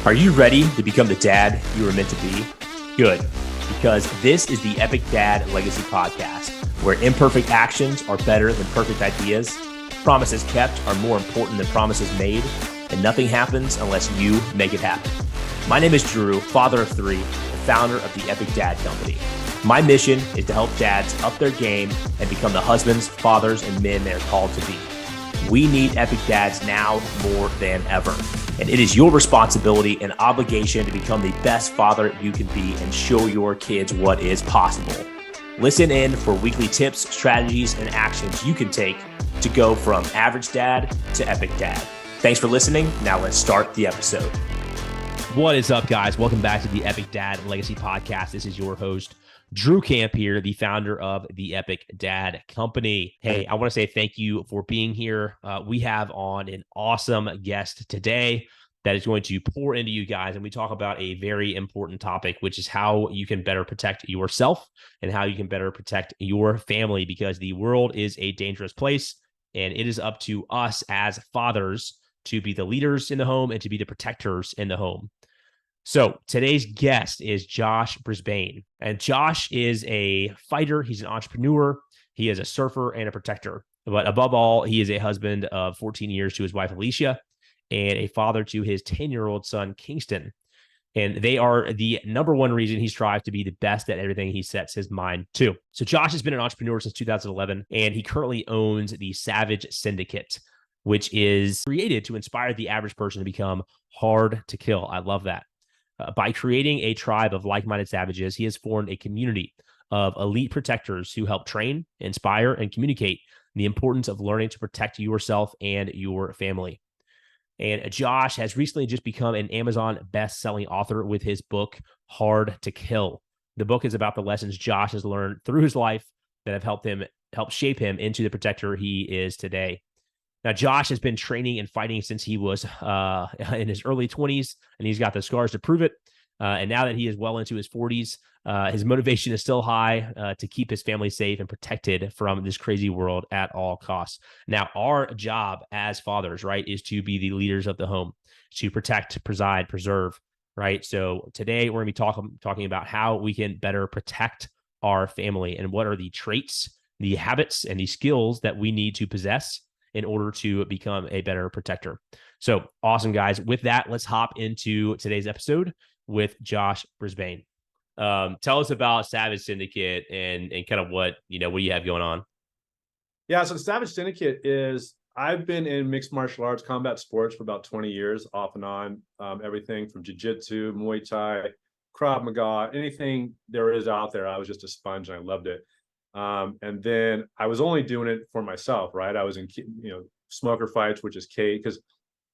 Are you ready to become the dad you were meant to be? Good, because this is the Epic Dad Legacy Podcast, where imperfect actions are better than perfect ideas, promises kept are more important than promises made, and nothing happens unless you make it happen. My name is Drew, father of three, the founder of the Epic Dad Company. My mission is to help dads up their game and become the husbands, fathers, and men they are called to be. We need epic dads now more than ever. And it is your responsibility and obligation to become the best father you can be and show your kids what is possible. Listen in for weekly tips, strategies, and actions you can take to go from average dad to epic dad. Thanks for listening. Now let's start the episode. What is up, guys? Welcome back to the Epic Dad Legacy Podcast. This is your host, Drew Camp here, the founder of the Epic Dad Company. Hey, I want to say thank you for being here. We have on an awesome guest today that is going to pour into you guys. And we talk about a very important topic, which is how you can better protect yourself and how you can better protect your family, because the world is a dangerous place. And it is up to us as fathers to be the leaders in the home and to be the protectors in the home. So today's guest is Josh Brisbane, and Josh is a fighter. He's an entrepreneur. He is a surfer and a protector, but above all, he is a husband of 14 years to his wife, Alicia, and a father to his 10-year-old son, Kingston. And they are the number one reason he strives to be the best at everything he sets his mind to. So Josh has been an entrepreneur since 2011, and he currently owns the Savage Syndicate, which is created to inspire the average person to become hard to kill. I love that. By creating a tribe of like-minded savages, he has formed a community of elite protectors who help train, inspire, and communicate the importance of learning to protect yourself and your family. And Josh has recently just become an Amazon best-selling author with his book, Hard to Kill. The book is about the lessons Josh has learned through his life that have helped shape him into the protector he is today. Now, Josh has been training and fighting since he was in his early 20s, and he's got the scars to prove it. And now that he is well into his 40s, his motivation is still high to keep his family safe and protected from this crazy world at all costs. Now, our job as fathers, right, is to be the leaders of the home, to protect, preside, preserve, right? So today we're going to be talking about how we can better protect our family and what are the traits, the habits, and the skills that we need to possess in order to become a better protector. So awesome, guys. With that, let's hop into today's episode with Josh Brisbane. Tell us about Savage Syndicate and kind of what you have going on. Yeah, so the Savage Syndicate is, I've been in mixed martial arts, combat sports for about 20 years, off and on, everything from jiu-jitsu, Muay Thai, Krav Maga, anything there is out there. I was just a sponge and I loved it. And then I was only doing it for myself, right? I was in, smoker fights, which is because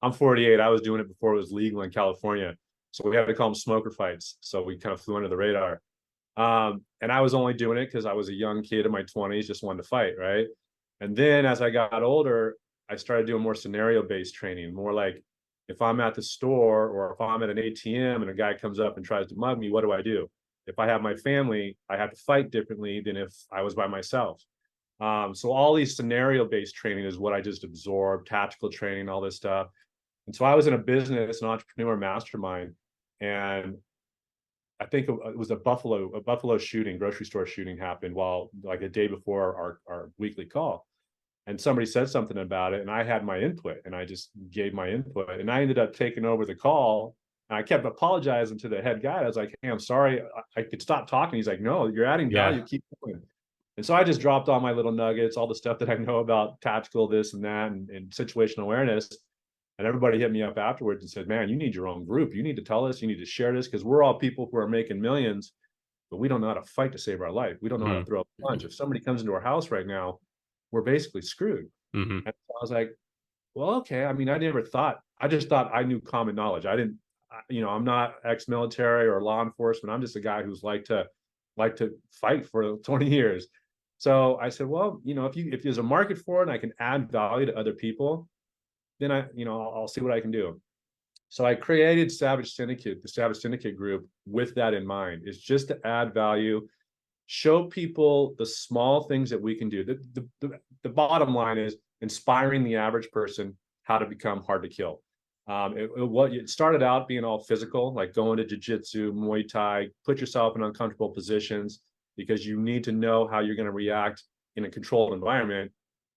I'm 48. I was doing it before it was legal in California. So we had to call them smoker fights. So we kind of flew under the radar. And I was only doing it because I was a young kid in my 20s, just wanted to fight, right? And then as I got older, I started doing more scenario-based training, more like if I'm at the store or if I'm at an ATM and a guy comes up and tries to mug me, what do I do? If I have my family, I have to fight differently than if I was by myself. So all these scenario-based training is what I just absorbed, tactical training, all this stuff. And so I was in a business, an entrepreneur mastermind, and I think it was a Buffalo shooting, grocery store shooting happened while like a day before our weekly call. And somebody said something about it, and I had my input, and I just gave my input, and I ended up taking over the call. And I kept apologizing to the head guy. I was like, hey, I'm sorry. I could stop talking. He's like, no, you're adding value. Keep going. And so I just dropped all my little nuggets, all the stuff that I know about tactical, this and that, and situational awareness. And everybody hit me up afterwards and said, man, you need your own group. You need to tell us. You need to share this because we're all people who are making millions, but we don't know how to fight to save our life. We don't know how to throw a punch. If somebody comes into our house right now, we're basically screwed. And so I was like, well, okay. I mean, I just thought I knew common knowledge. I'm not ex-military or law enforcement. I'm just a guy who's like to fight for 20 years. So I said, well, if there's a market for it and I can add value to other people, then I'll see what I can do. So I created Savage Syndicate, the Savage Syndicate group, with that in mind. It's just to add value, show people the small things that we can do. The bottom line is inspiring the average person how to become hard to kill. It started out being all physical, like going to jiu-jitsu, Muay Thai, put yourself in uncomfortable positions because you need to know how you're going to react in a controlled environment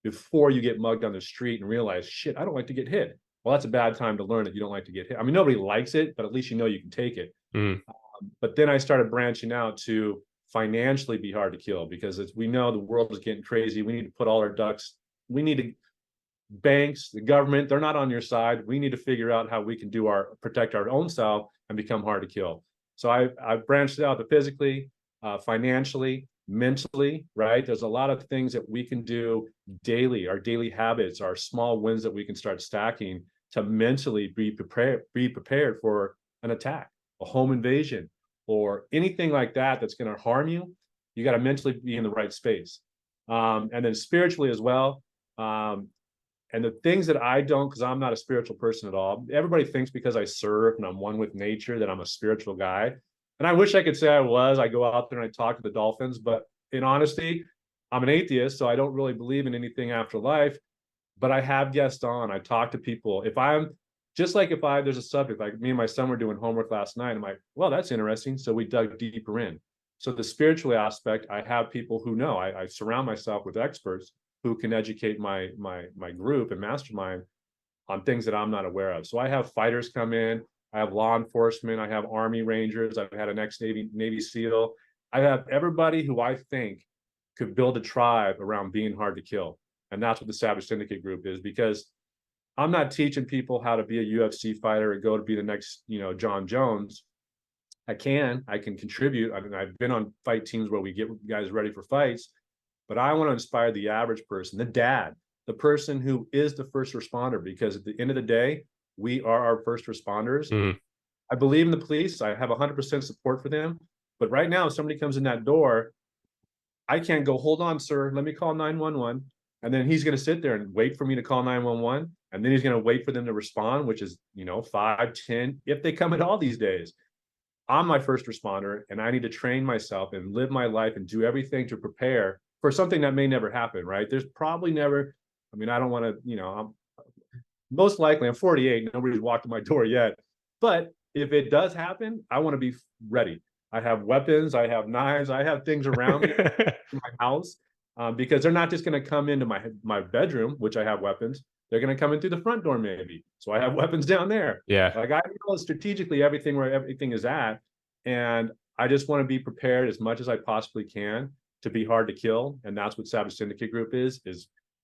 before you get mugged on the street and realize, shit, I don't like to get hit. Well, that's a bad time to learn that you don't like to get hit. I mean, nobody likes it, but at least you know you can take it. But then I started branching out to financially be hard to kill because we know the world is getting crazy. We need to put all our ducks. We need to banks, the government, they're not on your side. We need to figure out how we can protect our own self and become hard to kill. So I've branched out to physically, financially, mentally, right? There's a lot of things that we can do daily, our daily habits, our small wins that we can start stacking to mentally be prepared for an attack, a home invasion, or anything like that that's going to harm you. You got to mentally be in the right space. And then spiritually as well. And the things that I don't, because I'm not a spiritual person at all. Everybody thinks because I surf and I'm one with nature that I'm a spiritual guy. And I wish I could say I was. I go out there and I talk to the dolphins, but in honesty, I'm an atheist, so I don't really believe in anything after life. But I have guests on. I talk to people. If there's a subject, like me and my son were doing homework last night, I'm like, well, that's interesting. So we dug deeper in. So the spiritual aspect, I have people who know. I surround myself with experts who can educate my group and mastermind on things that I'm not aware of. So I have fighters come in, I have law enforcement, I have Army Rangers, I've had an ex-Navy SEAL. I have everybody who I think could build a tribe around being hard to kill. And that's what the Savage Syndicate group is, because I'm not teaching people how to be a UFC fighter or go to be the next, John Jones. I can contribute. I mean, I've been on fight teams where we get guys ready for fights, but I want to inspire the average person, the dad, the person who is the first responder, because at the end of the day, we are our first responders. I believe in the police. I have 100% support for them. But right now, if somebody comes in that door, I can't go, hold on, sir, let me call 911. And then he's going to sit there and wait for me to call 911. And then he's going to wait for them to respond, which is, 5, 10, if they come at all these days. I'm my first responder, and I need to train myself and live my life and do everything to prepare for something that may never happen, right? There's probably never, I don't want to, most likely I'm 48, nobody's walked to my door yet. But if it does happen, I want to be ready. I have weapons, I have knives, I have things around me in my house, because they're not just going to come into my bedroom, which I have weapons. They're going to come in through the front door, maybe. So I have weapons down there. Yeah. Like I know strategically everything where everything is at. And I just want to be prepared as much as I possibly can to be hard to kill. And that's what Savage Syndicate Group is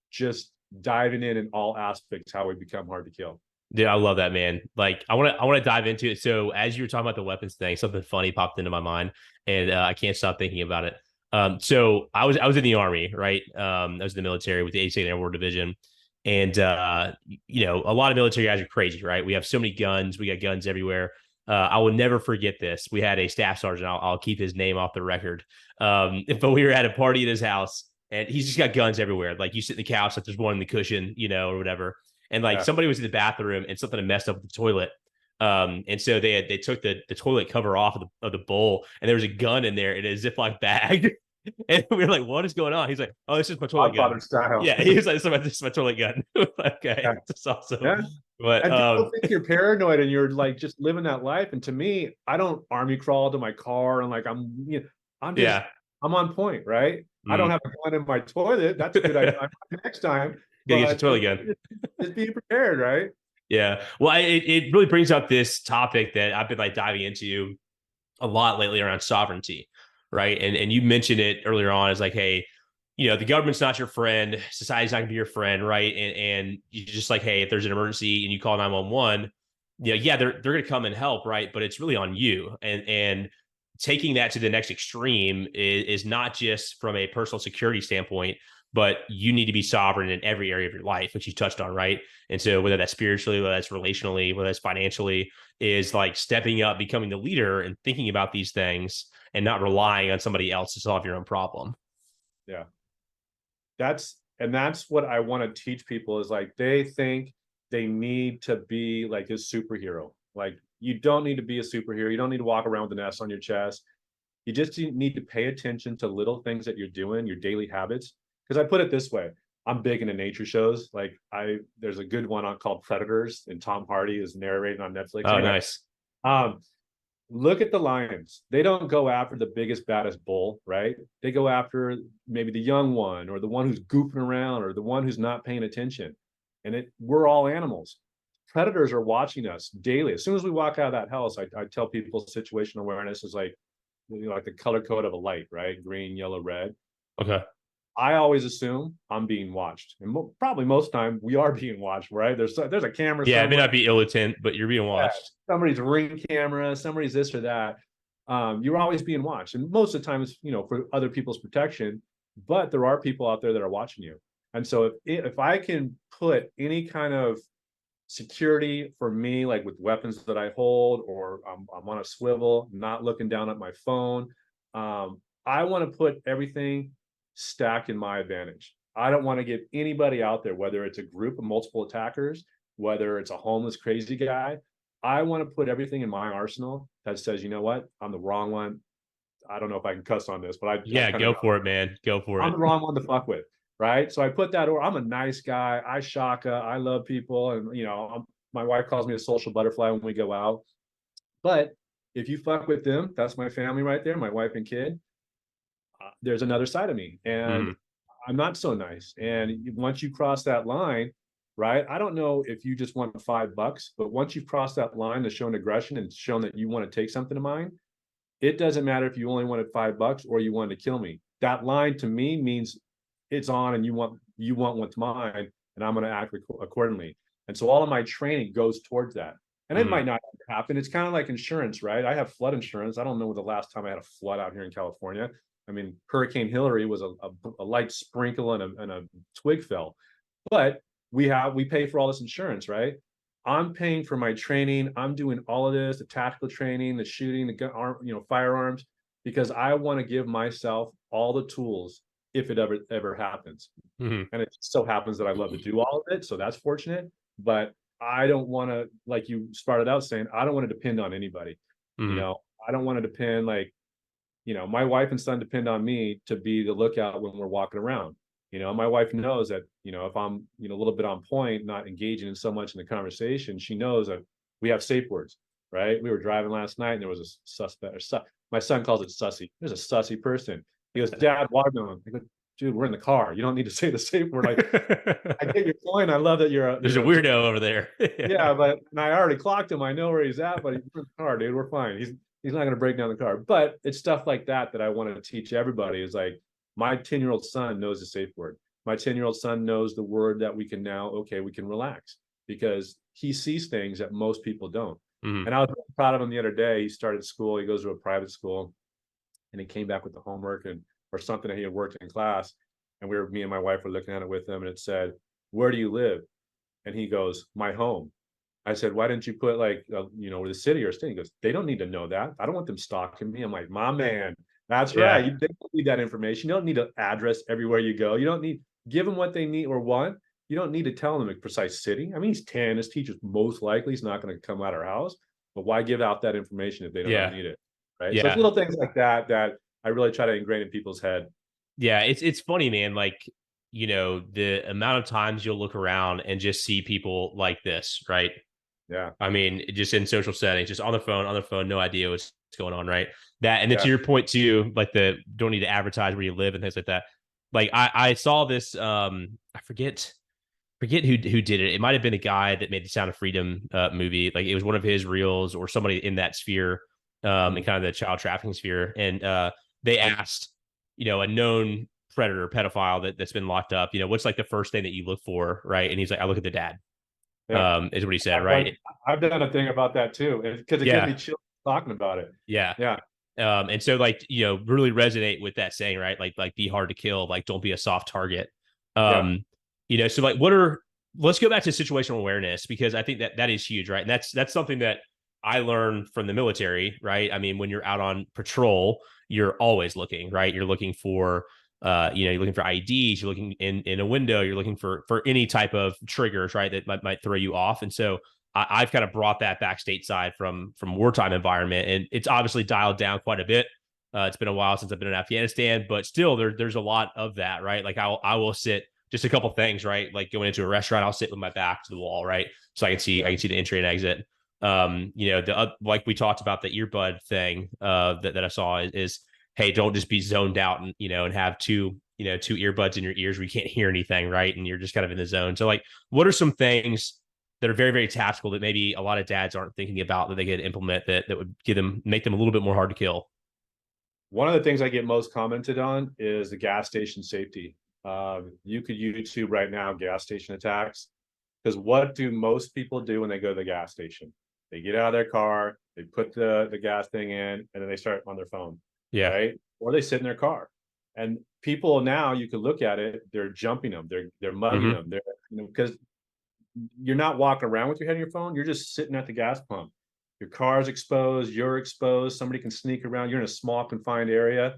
just diving in all aspects, how we become hard to kill. Dude, I love that, man. Like, I want to dive into it. So as you were talking about the weapons thing, something funny popped into my mind, and I can't stop thinking about it. So I was in the Army, right? I was in the military with the 82nd Airborne Division. And, a lot of military guys are crazy, right? We have so many guns. We got guns everywhere. I will never forget this. We had a staff sergeant. I'll keep his name off the record. But we were at a party at his house, and he's just got guns everywhere. Like, you sit in the couch, like there's one in the cushion, or whatever. And somebody was in the bathroom and something had messed up with the toilet. And so they took the toilet cover off of the bowl, and there was a gun in there in a Ziploc bag. And we were like, what is going on? He's like, oh, this is my toilet gun. Style. Yeah, he was like, this is my toilet gun. Okay, yeah. That's awesome. Yeah. But and people think you're paranoid and you're like just living that life. And to me, I don't army crawl to my car and like I'm on point, right? I don't have a gun in my toilet. That's a good idea next time. Yeah, get your toilet gun. Just be prepared, right? Yeah. Well, it really brings up this topic that I've been like diving into a lot lately around sovereignty, right? And you mentioned it earlier on as like, hey, the government's not your friend, society's not gonna be your friend, right? And you just like, hey, if there's an emergency and you call 911, they're gonna come and help, right? But it's really on you. And taking that to the next extreme is not just from a personal security standpoint, but you need to be sovereign in every area of your life, which you touched on, right? And so whether that's spiritually, whether that's relationally, whether that's financially, is like stepping up, becoming the leader and thinking about these things and not relying on somebody else to solve your own problem. Yeah. That's what I want to teach people is like, they think they need to be like a superhero. Like, you don't need to be a superhero. You don't need to walk around with an S on your chest. You just need to pay attention to little things that you're doing, your daily habits. Because I put it this way, I'm big into nature shows. Like there's a good one called Predators, and Tom Hardy is narrating on Netflix. Oh, nice. Look at the lions. They don't go after the biggest, baddest bull, right? They go after maybe the young one, or the one who's goofing around, or the one who's not paying attention. And we're all animals. Predators are watching us daily. As soon as we walk out of that house, I tell people situational awareness is like, like the color code of a light, right? Green, yellow, red. Okay. I always assume I'm being watched, and probably most time we are being watched, right? There's a camera. Yeah, it may not be ill intent, but you're being watched. Yeah, somebody's Ring camera, somebody's this or that. You're always being watched, and most of the time it's for other people's protection. But there are people out there that are watching you, and so if I can put any kind of security for me, like with weapons that I hold, or I'm on a swivel, not looking down at my phone, I want to put everything stacked in my advantage. I don't want to give anybody out there, whether it's a group of multiple attackers, whether it's a homeless crazy guy, I want to put everything in my arsenal that says, you know what, I'm the wrong one. I don't know if I can cuss on this, but go for it, man. Go for it. I'm the wrong one to fuck with, right? So I put that over. I'm a nice guy. I shaka. I love people, and my wife calls me a social butterfly when we go out. But if you fuck with them, that's my family right there, my wife and kid. There's another side of me, and I'm not so nice. And once you cross that line, right? I don't know if you just want $5, but once you've crossed that line to show an aggression and shown that you want to take something of mine, it doesn't matter if you only wanted $5 or you wanted to kill me. That line to me means it's on, and you want what's mine, and I'm going to act accordingly. And so all of my training goes towards that. And it might not happen. It's kind of like insurance, right? I have flood insurance. I don't know the last time I had a flood out here in California. I mean, Hurricane Hillary was a light sprinkle and a twig fell, but we pay for all this insurance, right? I'm paying for my training. I'm doing all of this, the tactical training, the shooting, the gun, firearms, because I want to give myself all the tools if it ever happens. And it so happens that I love to do all of it, so that's fortunate. But I don't want to, like you started out saying, I don't want to depend on anybody. I don't want to depend my wife and son depend on me to be the lookout when we're walking around. My wife knows that, if I'm, a little bit on point, not engaging in so much in the conversation, she knows that we have safe words, right? We were driving last night and there was a suspect, my son calls it sussy. There's a sussy person. He goes, Dad, watermelon. I go, dude, we're in the car. You don't need to say the safe word. I get your point. I love that there's a weirdo over there. Yeah, but I already clocked him. I know where he's at, but he's in the car, dude. We're fine. He's not going to break down the car. But it's stuff like that I want to teach everybody. Is like, my 10-year-old son knows the safe word. My 10-year-old son knows the word that we can relax, because he sees things that most people don't. And I was proud of him the other day. He started school. He goes to a private school, and he came back with the homework or something that he had worked in class. And me and my wife were looking at it with him, and it said, "Where do you live?" And he goes, "My home." I said, "Why didn't you put the city or state?" He goes, "They don't need to know that. I don't want them stalking me." I'm like, my man, that's right. You don't need that information. You don't need an address everywhere you go. You don't need, give them what they need or want. You don't need to tell them a precise city. I mean, he's 10. His teacher's most likely he's not going to come out of our house. But why give out that information if they don't need it? Right. So it's little things like that I really try to ingrain in people's head. Yeah, it's funny, man. Like, the amount of times you'll look around and just see people like this, right? Yeah. I mean, just in social settings, just on the phone, no idea what's going on, right? That, and then to your point too, like the don't need to advertise where you live and things like that. Like I saw this, I forget who did it. It might have been a guy that made the Sound of Freedom movie. Like it was one of his reels or somebody in that sphere, in kind of the child trafficking sphere. And they asked, a known predator, pedophile that's been locked up, what's like the first thing that you look for, right? And he's like, I look at the dad. Is what he said, right? I've done a thing about that too, because it gives me chills talking about it. Yeah. And so really resonate with that saying, right? Like be hard to kill, like don't be a soft target. So like let's go back to situational awareness, because I think that is huge, right? And that's something that I learned from the military, right? I mean, when you're out on patrol, you're always looking, right? You're looking for you're looking for IDs, you're looking in a window, you're looking for any type of triggers, right? That might throw you off. And so I've kind of brought that back stateside from wartime environment, and it's obviously dialed down quite a bit. It's been a while since I've been in Afghanistan, but still there's a lot of that, right? Like I will sit just a couple things, right? Like going into a restaurant, I'll sit with my back to the wall, right? So I can see the entry and exit. Like we talked about the earbud thing that I saw is, hey, don't just be zoned out and have two earbuds in your ears where you can't hear anything, right? And you're just kind of in the zone. So like, what are some things that are very, very tactical that maybe a lot of dads aren't thinking about that they could implement that would make them a little bit more hard to kill? One of the things I get most commented on is the gas station safety. You could YouTube right now gas station attacks, because what do most people do when they go to the gas station? They get out of their car, they put the gas thing in, and then they start on their phone. Yeah. Right. Or they sit in their car. And people now, you could look at it, they're jumping them, they're mugging them. They're, because you're not walking around with your head on your phone, you're just sitting at the gas pump. Your car's exposed, you're exposed, somebody can sneak around, you're in a small confined area.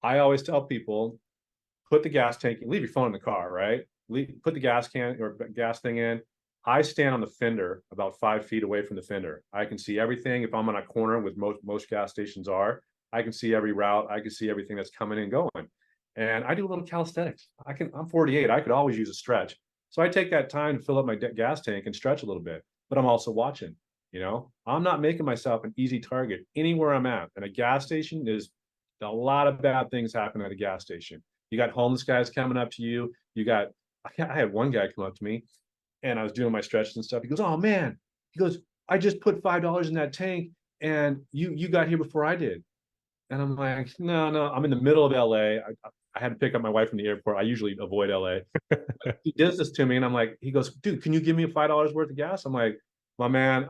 I always tell people, put the gas tank, leave your phone in the car, right? Put the gas can or gas thing in. I stand on the fender about 5 feet away from the fender. I can see everything. If I'm on a corner, with most gas stations are, I can see every route. I can see everything that's coming and going. And I do a little calisthenics. I'm 48. I could always use a stretch. So I take that time to fill up my gas tank and stretch a little bit, but I'm also watching. I'm not making myself an easy target anywhere I'm at. And a gas station is a lot of bad things happen at a gas station. You got homeless guys coming up to you. I had one guy come up to me and I was doing my stretches and stuff. He goes, "Oh man," he goes, "I just put $5 in that tank and you got here before I did." And I'm like, no, I'm in the middle of LA. I had to pick up my wife from the airport. I usually avoid LA. He does this to me and I'm like, he goes, "Dude, can you give me $5 worth of gas?" I'm like, "My man,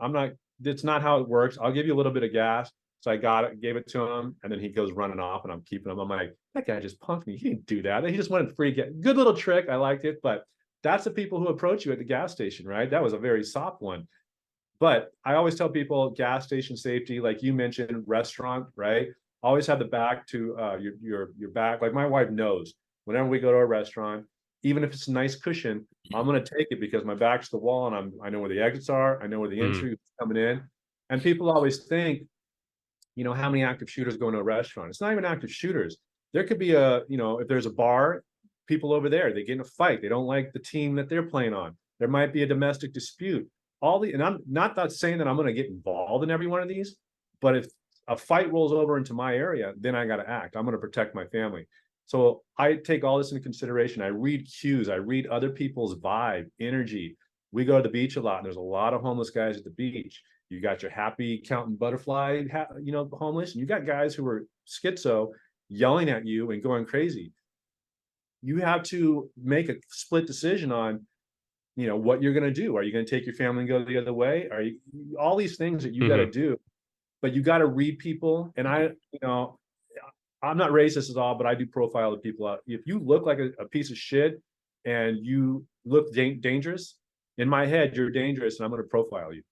it's not how it works. I'll give you a little bit of gas." So I got it, gave it to him, and then he goes running off and I'm keeping him. I'm like, that guy just punked me. He didn't do that. He just wanted free gas. Good little trick. I liked it, but that's the people who approach you at the gas station, right? That was a very soft one. But I always tell people gas station safety, like you mentioned, restaurant, right? Always have the back to your back. Like my wife knows whenever we go to a restaurant, even if it's a nice cushion, I'm going to take it because my back's to the wall and I know where the exits are. I know where the entry is coming in. And people always think, how many active shooters go into a restaurant? It's not even active shooters. There could be if there's a bar, people over there, they get in a fight. They don't like the team that they're playing on. There might be a domestic dispute. And I'm not saying that I'm going to get involved in every one of these, but if a fight rolls over into my area, then I got to act. I'm going to protect my family. So I take all this into consideration. I read cues. I read other people's vibe, energy. We go to the beach a lot, and there's a lot of homeless guys at the beach. You got your happy counting butterfly, homeless, and you got guys who are schizo yelling at you and going crazy. You have to make a split decision on, what you're going to do. Are you going to take your family and go the other way? Are you all these things that you got to do, but you got to read people. And I'm not racist at all, but I do profile the people out. If you look like a piece of shit and you look dangerous, in my head, you're dangerous and I'm going to profile you.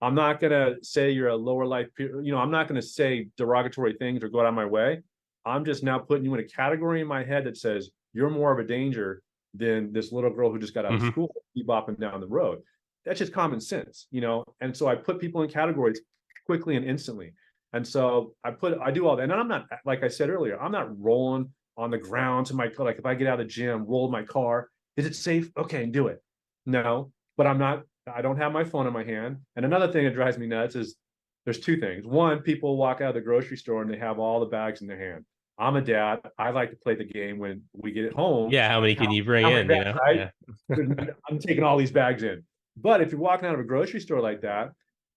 I'm not going to say you're a lower life, I'm not going to say derogatory things or go out of my way. I'm just now putting you in a category in my head that says you're more of a danger than this little girl who just got out of school, bebopping down the road. That's just common sense, And so I put people in categories quickly and instantly. And so I do all that. And I'm not, like I said earlier, I'm not rolling on the ground to my car. Like if I get out of the gym, roll my car, is it safe? Okay, do it. No, but I don't have my phone in my hand. And another thing that drives me nuts is there's two things. One, people walk out of the grocery store and they have all the bags in their hand. I'm a dad. I like to play the game when we get it home. Yeah, how many can you bring in? Right? Yeah. I'm taking all these bags in. But if you're walking out of a grocery store like that,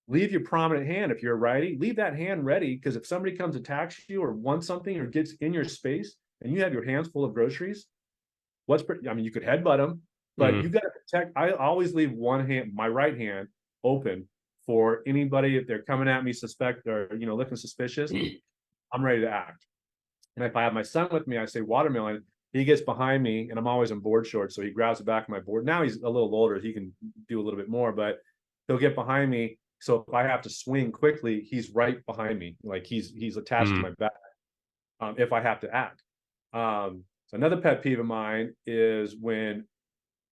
leave your prominent hand. If you're a righty, leave that hand ready, because if somebody comes, attacks you or wants something or gets in your space and you have your hands full of groceries, you could headbutt them, but you got to protect. I always leave one hand, my right hand, open for anybody. If they're coming at me suspect or, looking suspicious, I'm ready to act. And if I have my son with me, I say watermelon, he gets behind me and I'm always in board shorts. So he grabs the back of my board. Now he's a little older. He can do a little bit more, but he'll get behind me. So if I have to swing quickly, he's right behind me. Like he's attached to my back if I have to act. So another pet peeve of mine is when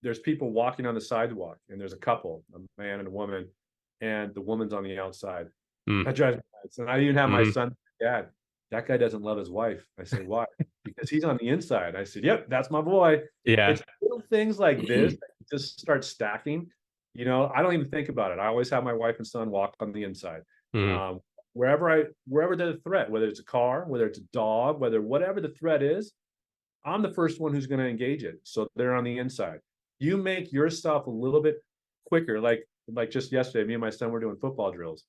there's people walking on the sidewalk and there's a couple, a man and a woman, and the woman's on the outside. That drives me nuts. And I even have my son, "Dad, that guy doesn't love his wife." I say, "Why?" because he's on the inside. I said, yep, that's my boy. Yeah. It's little things like this that just start stacking. I don't even think about it. I always have my wife and son walk on the inside. Mhm. Wherever there's a threat, whether it's a car, whether it's a dog, whatever the threat is, I'm the first one who's going to engage it. So they're on the inside. You make your stuff a little bit quicker. Like just yesterday, me and my son were doing football drills,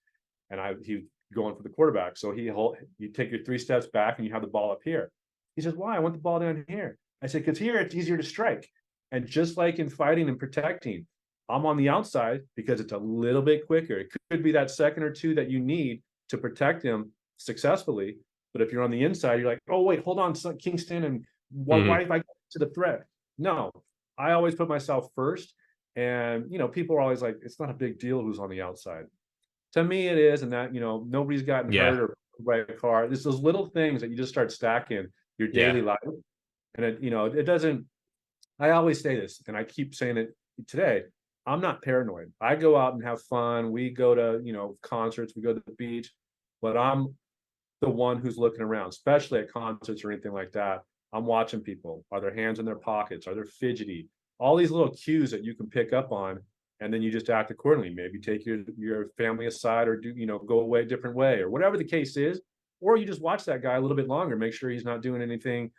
and he going for the quarterback. So you take your 3 steps back and you have the ball up here. He says, "Why? I want the ball down here." I said, "Because here it's easier to strike." And just like in fighting and protecting, I'm on the outside because it's a little bit quicker. It could be that second or two that you need to protect him successfully. But if you're on the inside, you're like, "Oh wait, hold on, Kingston, and why if I get to the threat?" No, I always put myself first. And people are always like, "It's not a big deal who's on the outside." To me, it is, and that nobody's gotten Yeah. hurt or by a car. It's those little things that you just start stacking your daily life, and it doesn't. I always say this, and I keep saying it today. I'm not paranoid. I go out and have fun. We go to concerts. We go to the beach, but I'm the one who's looking around, especially at concerts or anything like that. I'm watching people. Are their hands in their pockets? Are they fidgety? All these little cues that you can pick up on, and then you just act accordingly. Maybe take your family aside, or go away a different way, or whatever the case is. Or you just watch that guy a little bit longer, make sure he's not doing anything,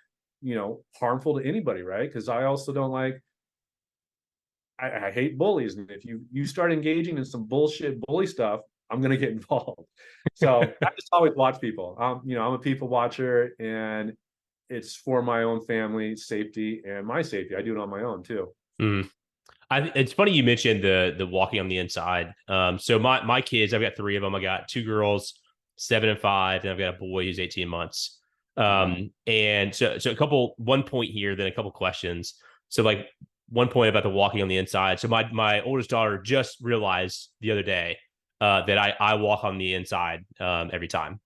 harmful to anybody, right? Because I also don't like. I hate bullies, and if you start engaging in some bullshit bully stuff, I'm gonna get involved. So I just always watch people. I'm a people watcher, and it's for my own family safety and my safety. I do it on my own too. Mhm. It's funny you mentioned the walking on the inside. So my kids, I've got 3 of them. I got 2 girls, 7 and 5, and I've got a boy who's 18 months. And so one point here, then a couple questions. So like one point about the walking on the inside. So my oldest daughter just realized the other day that I walk on the inside every time.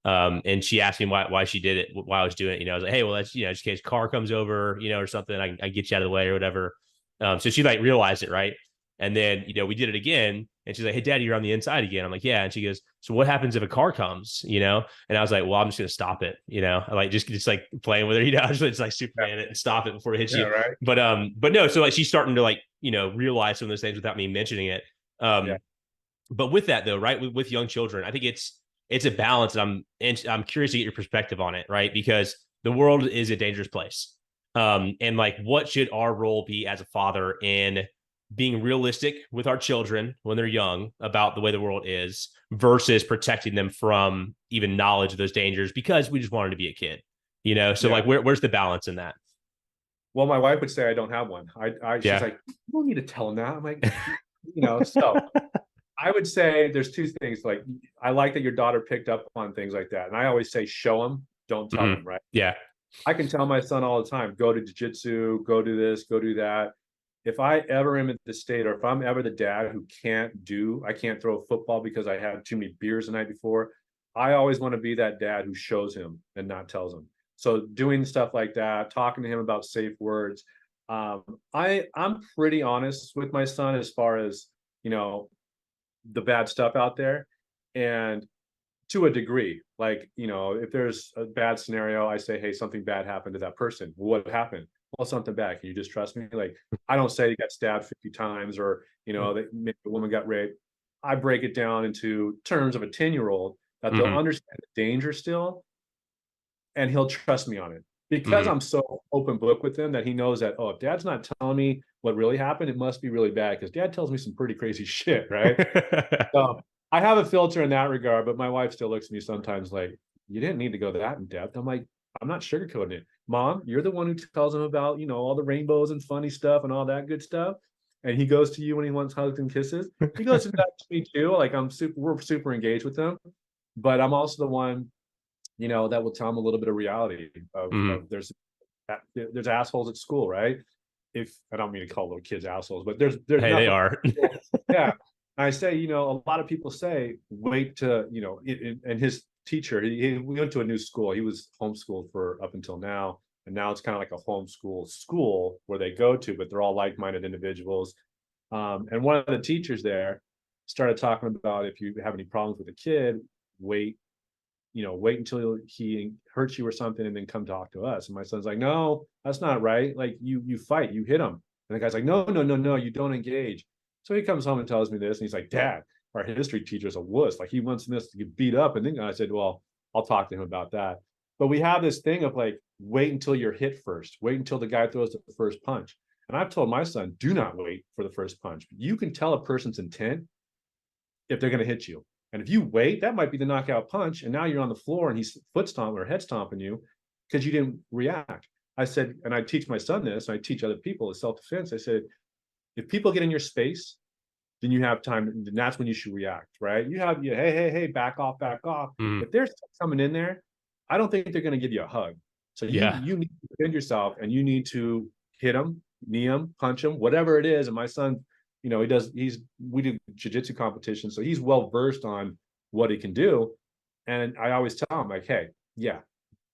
And she asked me why she did it, why I was doing it. I was like, hey, well, that's just in case a car comes over, or something, I get you out of the way or whatever. So she like realized it, right? And then we did it again, and she's like, "Hey, Daddy, you're on the inside again." I'm like, "Yeah." And she goes, "So what happens if a car comes?" And I was like, "Well, I'm just gonna stop it." I like just like playing with her, just like Superman it and stop it before it hits you. Right. But no, so like she's starting to like realize some of those things without me mentioning it. But with that though, right, with young children, I think it's a balance, and I'm curious to get your perspective on it, right? Because the world is a dangerous place. And like, what should our role be as a father in being realistic with our children when they're young about the way the world is versus protecting them from even knowledge of those dangers because we just wanted to be a kid, So like, where's the balance in that? Well, my wife would say I don't have one. She's like, "You don't need to tell them that." I'm like, so I would say there's 2 things. Like, I like that your daughter picked up on things like that. And I always say, show them, don't tell them, right? Yeah. I can tell my son all the time, go to jiu-jitsu, go do this, go do that. If I ever am at the state, or if I'm ever the dad who I can't throw a football because I had too many beers the night before, I always want to be that dad who shows him and not tells him. So doing stuff like that, talking to him about safe words. I'm pretty honest with my son as far as, the bad stuff out there. And to a degree, like, if there's a bad scenario, I say, "Hey, something bad happened to that person." "What happened?" "Well, something bad. Can you just trust me?" Like, I don't say he got stabbed 50 times, or, that maybe a woman got raped. I break it down into terms of a 10-year-old that they'll understand the danger still, and he'll trust me on it. Because I'm so open book with him, that he knows that, oh, if Dad's not telling me what really happened, it must be really bad, because Dad tells me some pretty crazy shit, right? So I have a filter in that regard, but my wife still looks at me sometimes like, "You didn't need to go that in depth." I'm like, "I'm not sugarcoating it. Mom, you're the one who tells him about, all the rainbows and funny stuff and all that good stuff. And he goes to you when he wants hugs and kisses. He goes to that to me too. Like, we're super engaged with him, but I'm also the one, that will tell him a little bit of reality of there's assholes at school, right? I don't mean to call little kids assholes, but there's Hey, they are. Yeah. I say, a lot of people say, wait to, and his teacher, he went to a new school. He was homeschooled for up until now. And now it's kind of like a homeschool school where they go to, but they're all like-minded individuals. And one of the teachers there started talking about, if you have any problems with a kid, wait, wait until he hurts you or something and then come talk to us. And my son's like, no, that's not right. Like you fight, you hit him. And the guy's like, no, no, no, no, you don't engage. So he comes home and tells me this, and he's like, Dad, our history teacher's a wuss. Like he wants this to get beat up. And then I said, well, I'll talk to him about that. But we have this thing of like, wait until you're hit first. Wait until the guy throws the first punch. And I've told my son, do not wait for the first punch. You can tell a person's intent if they're going to hit you. And if you wait, that might be the knockout punch. And now you're on the floor and he's foot stomping or head stomping you because you didn't react. I said, and I teach my son this, and I teach other people as self-defense. I said, if people get in your space, then you have time, and that's when you should react, right? Hey, back off, back off. If they're coming in there, I don't think they're going to give you a hug. So you need to defend yourself, and you need to hit them, knee them, punch them, whatever it is. And my son, we do jiu-jitsu competition, so he's well versed on what he can do. And I always tell him, like, hey,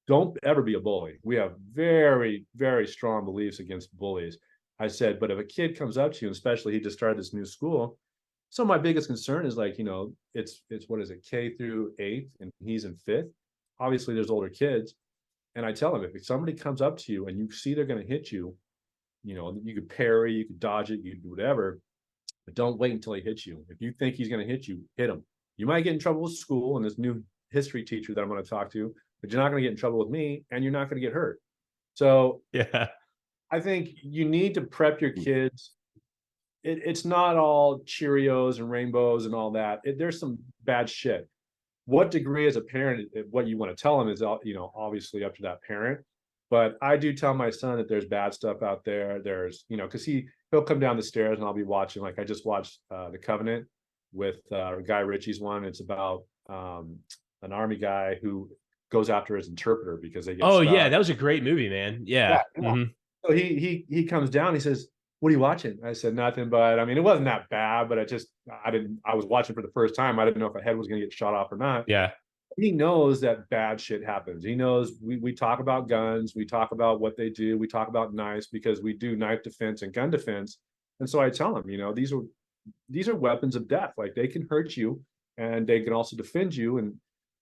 don't ever be a bully. We have very, very strong beliefs against bullies. I said, but if a kid comes up to you, especially he just started this new school, so my biggest concern is like, it's what is it, K through 8th, and he's in 5th. Obviously, there's older kids. And I tell him, if somebody comes up to you and you see they're going to hit you, you could parry, you could dodge it, you could do whatever, but don't wait until he hits you. If you think he's going to hit you, hit him. You might get in trouble with school and this new history teacher that I'm going to talk to, but you're not going to get in trouble with me, and you're not going to get hurt. So I think you need to prep your kids. It's not all Cheerios and rainbows and all that. There's some bad shit. What degree as a parent, what you want to tell them is, obviously up to that parent. But I do tell my son that there's bad stuff out there. There's, because he'll come down the stairs and I'll be watching. Like I just watched The Covenant with Guy Ritchie's one. It's about an army guy who goes after his interpreter because they get stopped. Yeah, that was a great movie, man. Yeah. So he comes down, he says, what are you watching? I said, nothing, but I mean, it wasn't that bad, but I was watching for the first time. I didn't know if a head was going to get shot off or not. Yeah. He knows that bad shit happens. He knows we talk about guns, we talk about what they do, we talk about knives because we do knife defense and gun defense. And so I tell him, these are weapons of death. Like they can hurt you and they can also defend you. And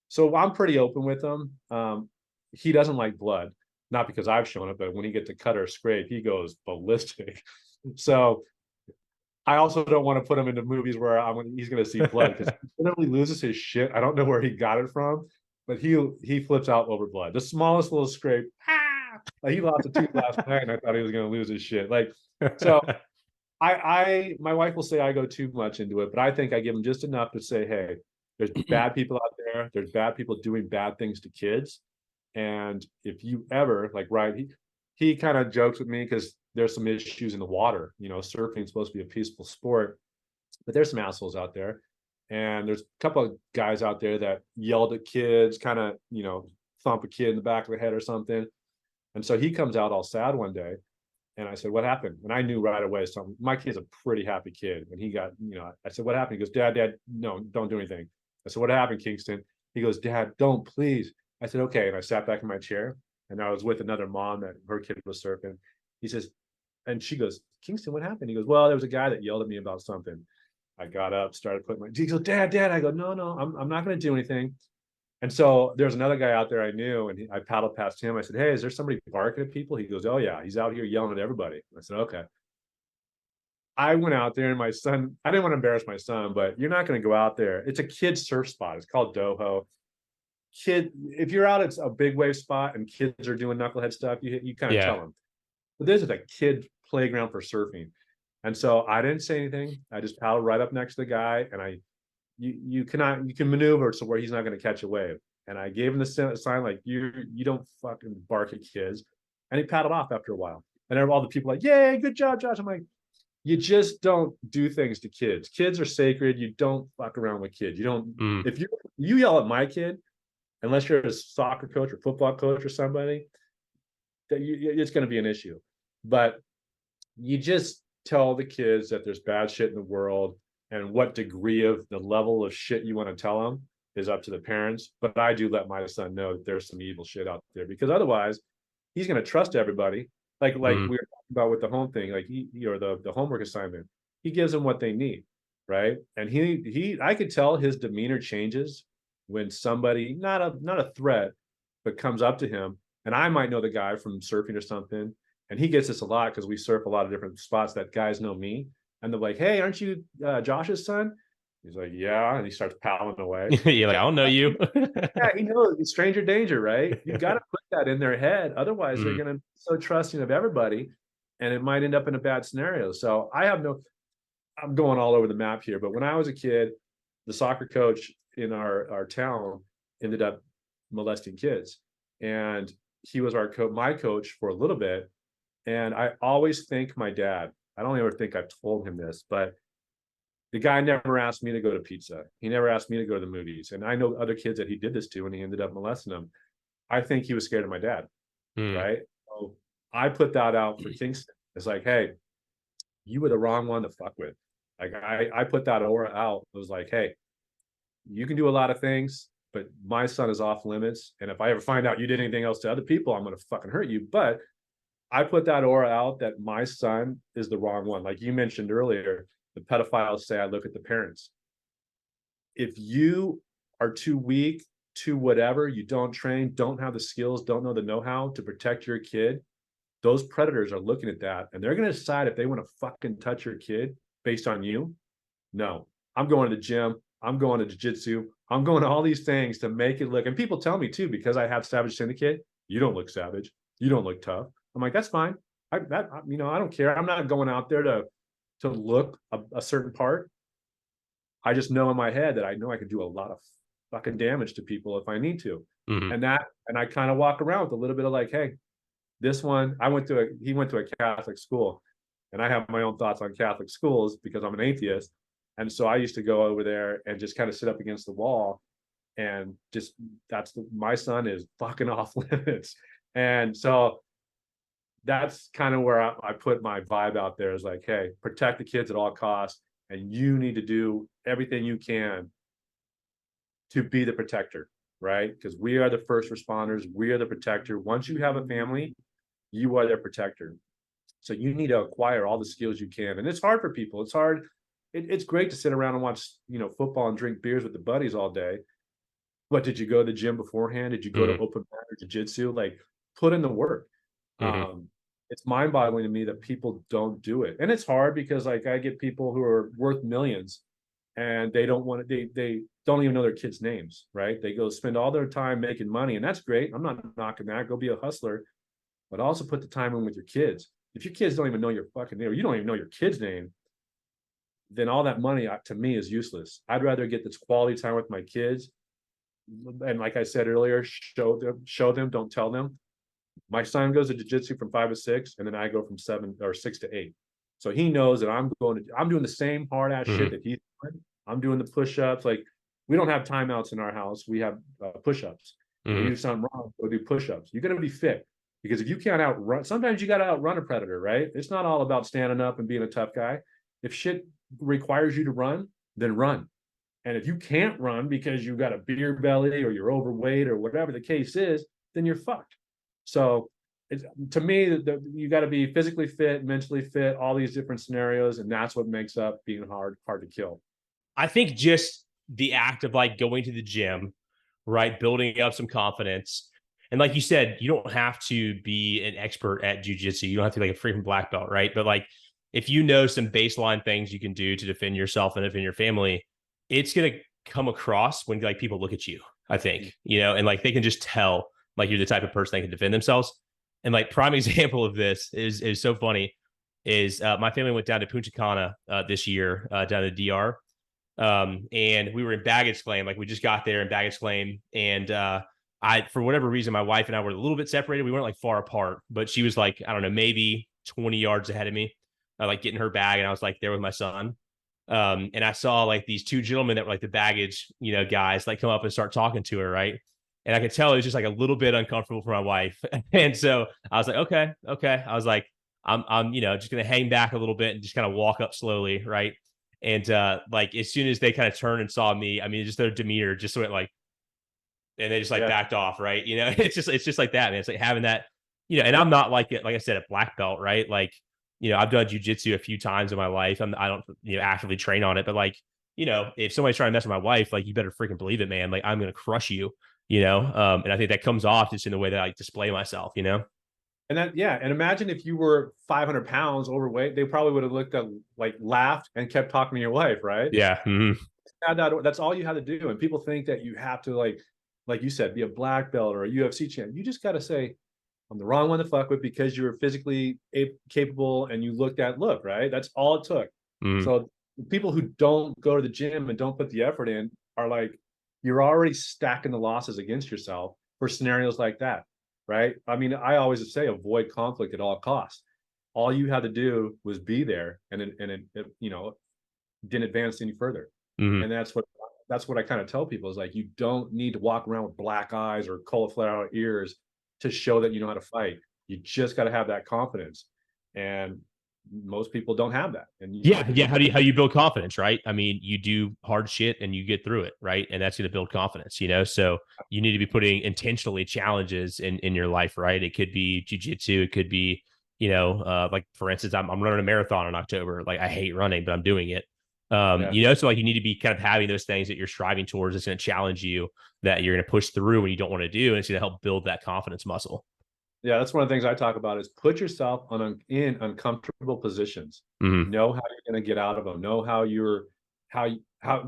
so I'm pretty open with him. He doesn't like blood, not because I've shown it, but when he gets a cut or a scrape, he goes ballistic. So I also don't want to put him into movies where he's going to see blood because he literally loses his shit. I don't know where he got it from, but he flips out over blood. The smallest little scrape, like he lost a tooth last night, and I thought he was going to lose his shit. Like, so my wife will say I go too much into it, but I think I give him just enough to say, hey, there's bad people out there. There's bad people doing bad things to kids. And if you ever he kind of jokes with me because there's some issues in the water. Surfing is supposed to be a peaceful sport, but there's some assholes out there. And there's a couple of guys out there that yelled at kids, kind of, thump a kid in the back of the head or something. And so he comes out all sad one day. And I said, what happened? And I knew right away. So my kid's a pretty happy kid. And he got, I said, what happened? He goes, Dad, no, don't do anything. I said, what happened, Kingston? He goes, Dad, don't, please. I said, okay. And I sat back in my chair, and I was with another mom that her kid was surfing. He says, and she goes, Kingston, what happened? He goes, well, there was a guy that yelled at me about something. I got up, started putting he goes, Dad. I go, no, I'm not going to do anything. And so there's another guy out there I knew, and I paddled past him. I said, hey, is there somebody barking at people? He goes, oh yeah, he's out here yelling at everybody. I said, okay. I went out there, and my son, I didn't want to embarrass my son, but you're not going to go out there. It's a kid's surf spot. It's called Doho. If you're out at a big wave spot and kids are doing knucklehead stuff, you kind of tell them. But this is a kid playground for surfing. And so I didn't say anything. I just paddled right up next to the guy, and you can maneuver so where he's not going to catch a wave. And I gave him the sign like, you don't fucking bark at kids. And he paddled off after a while. And all the people like, yay, good job, Josh. I'm like, you just don't do things to kids. Kids are sacred. You don't fuck around with kids. You don't, if you yell at my kid, unless you're a soccer coach or football coach or somebody, it's going to be an issue. But you just tell the kids that there's bad shit in the world, and what degree of the level of shit you want to tell them is up to the parents. But I do let my son know that there's some evil shit out there, because otherwise he's going to trust everybody. Like we were talking about with the home thing, like or the homework assignment, he gives them what they need, right? And I could tell his demeanor changes when somebody, not a threat, but comes up to him, and I might know the guy from surfing or something, and he gets this a lot because we surf a lot of different spots that guys know me, and they're like, "Hey, aren't you Josh's son?" He's like, "Yeah," and he starts palling away. You're like, I don't know you. Yeah, he knows it's stranger danger, right? You got to put that in their head, otherwise they're going to be so trusting of everybody, and it might end up in a bad scenario. So I'm going all over the map here, but when I was a kid, the soccer coach in our town ended up molesting kids, and he was my coach for a little bit. And I always thank my dad. I don't ever think I've told him this, but the guy never asked me to go to pizza. He never asked me to go to the movies. And I know other kids that he did this to, and he ended up molesting them. I think he was scared of my dad, right? So I put that out for Kingston. It's like, hey, you were the wrong one to fuck with. Like I put that aura out. It was like, hey, you can do a lot of things, but my son is off limits. And if I ever find out you did anything else to other people, I'm going to fucking hurt you. But I put that aura out that my son is the wrong one. Like you mentioned earlier, the pedophiles say, I look at the parents. If you are too weak, too whatever, you don't train, don't have the skills, don't know the know-how to protect your kid, those predators are looking at that, and they're going to decide if they want to fucking touch your kid based on you. No, I'm going to the gym. I'm going to jiu-jitsu. I'm going to all these things to make it look, and people tell me too, because I have Savage Syndicate, you don't look savage. You don't look tough. I'm like, that's fine. I don't care. I'm not going out there to look a certain part. I just know in my head that I know I can do a lot of fucking damage to people if I need to. And I kind of walk around with a little bit of like, hey, this one, he went to a Catholic school, and I have my own thoughts on Catholic schools because I'm an atheist. And so I used to go over there and just kind of sit up against the wall and just, my son is fucking off limits. And so that's kind of where I put my vibe out there, is like, hey, protect the kids at all costs. And you need to do everything you can to be the protector, right? Because we are the first responders. We are the protector. Once you have a family, you are their protector. So you need to acquire all the skills you can. And it's hard for people. It's hard. It's great to sit around and watch, football and drink beers with the buddies all day. But did you go to the gym beforehand? Did you go to open mat or jiu-jitsu? Like, put in the work. It's mind-boggling to me that people don't do it. And it's hard because, like, I get people who are worth millions and they don't want to, they don't even know their kids' names, right? They go spend all their time making money, and that's great. I'm not knocking that. Go be a hustler, but also put the time in with your kids. If your kids don't even know your fucking name, or you don't even know your kid's name, then all that money to me is useless. I'd rather get this quality time with my kids. And like I said earlier, show them, don't tell them. My son goes to jiu-jitsu from 5 to 6, and then I go from 7 or 6 to 8. So he knows that I'm doing the same hard ass shit that he's doing. I'm doing the push-ups. Like, we don't have timeouts in our house. We have push-ups. When you do something wrong, go do push-ups. You're going to be fit, because if you can't outrun, sometimes you got to outrun a predator, right? It's not all about standing up and being a tough guy. If shit requires you to run, then run. And if you can't run because you got a beer belly or you're overweight or whatever the case is, then you're fucked. So to me, you got to be physically fit, mentally fit, all these different scenarios, and that's what makes up being hard to kill. I think just the act of like going to the gym, right, building up some confidence. And like you said, you don't have to be an expert at jiu-jitsu. You don't have to be like a freaking black belt, right? But like, if you know some baseline things you can do to defend yourself and defend your family, it's going to come across when like people look at you, I think, and like they can just tell like you're the type of person that can defend themselves. And like prime example of this is so funny is my family went down to Punta Cana this year, down to DR. And we were in baggage claim. Like, we just got there in baggage claim. And for whatever reason, my wife and I were a little bit separated. We weren't like far apart, but she was like, I don't know, maybe 20 yards ahead of me, like getting her bag. And I was like there with my son. And I saw like these two gentlemen that were like the baggage, guys, like come up and start talking to her. Right. And I could tell it was just like a little bit uncomfortable for my wife. And so I was like, okay. I was like, I'm just going to hang back a little bit and just kind of walk up slowly. Right. And like, as soon as they kind of turned and saw me, I mean, just their demeanor just went like, and they just like backed off. Right. It's just like that, man. It's like having that, and I'm not like I said, a black belt, right? Like, I've done jujitsu a few times in my life. I don't, actively train on it, but like, if somebody's trying to mess with my wife, like, you better freaking believe it, man. Like, I'm going to crush you, and I think that comes off just in the way that I display myself. And and imagine if you were 500 pounds overweight, they probably would have looked at, like, laughed and kept talking to your wife, right? Yeah. Mm-hmm. That's all you had to do. And people think that you have to, like you said, be a black belt or a UFC champ. You just got to say, I'm the wrong one to fuck with because you're physically capable and you look, right? That's all it took. Mm-hmm. So people who don't go to the gym and don't put the effort in are like, you're already stacking the losses against yourself for scenarios like that, right? I mean, I always say avoid conflict at all costs. All you had to do was be there, and it didn't advance any further. Mm-hmm. And that's what I kind of tell people is, like, you don't need to walk around with black eyes or cauliflower ears to show that you know how to fight. You just got to have that confidence. And most people don't have that. And How you build confidence, right? I mean, you do hard shit and you get through it, right? And that's going to build confidence, so you need to be putting intentionally challenges in your life, right? It could be jujitsu, it could be, like, for instance, I'm running a marathon in October. Like, I hate running, but I'm doing it. So, like, you need to be kind of having those things that you're striving towards. It's going to challenge you, that you're going to push through when you don't want to do, and it's going to help build that confidence muscle. Yeah, that's one of the things I talk about is put yourself in uncomfortable positions. Mm-hmm. Know how you're going to get out of them. Know how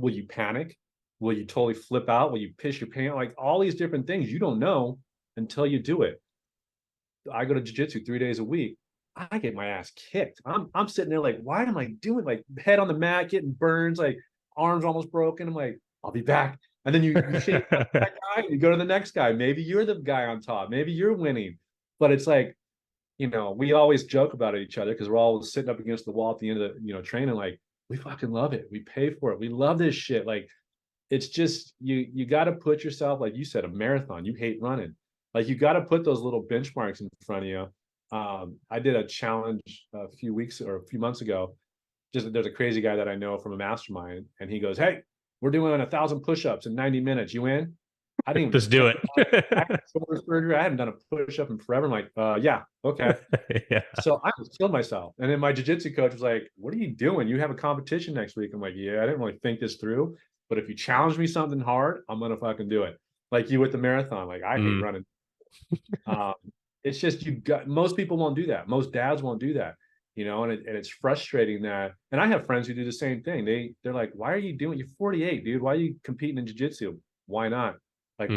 will you panic? Will you totally flip out? Will you piss your pants? Like, all these different things you don't know until you do it. I go to jiu-jitsu 3 days a week. I get my ass kicked. I'm sitting there like, why am I doing, like, head on the mat, getting burns, like arms almost broken. I'm like, I'll be back. And then you shake that guy, you go to the next guy. Maybe you're the guy on top. Maybe you're winning. But it's like, we always joke about each other because we're all sitting up against the wall at the end of the, training. Like, we fucking love it. We pay for it. We love this shit. Like, it's just, you got to put yourself, like you said, a marathon. You hate running. Like, you got to put those little benchmarks in front of you. I did a challenge a few months ago. There's a crazy guy that I know from a mastermind, and he goes, "Hey, we're doing 1,000 push-ups in 90 minutes. You in?" I didn't even just do it. I had shoulder surgery. I hadn't done a push-up in forever. I'm like, yeah, okay. Yeah. So I was killing myself. And then my jiu-jitsu coach was like, "What are you doing? You have a competition next week." I'm like, "Yeah, I didn't really think this through. But if you challenge me something hard, I'm gonna fucking do it." Like you with the marathon. Like, I hate running. It's just, most people won't do that. Most dads won't do that, and it's frustrating that. And I have friends who do the same thing. They're like, "Why are you doing? You're 48, dude. Why are you competing in jiu-jitsu? Why not? Like,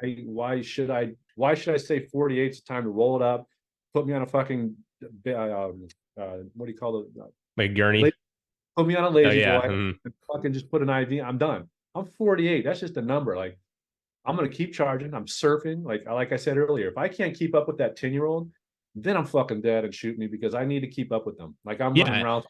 why should I say 48 is time to roll it up, put me on a fucking what do you call it? Like gurney. Put me on a lazy boy Mm-hmm. and fucking just put an IV. I'm done. I'm 48. That's just a number. Like, I'm gonna keep charging. I'm surfing. Like I said earlier, if I can't keep up with that 10-year-old, then I'm fucking dead and shoot me, because I need to keep up with them. Like, I'm running around.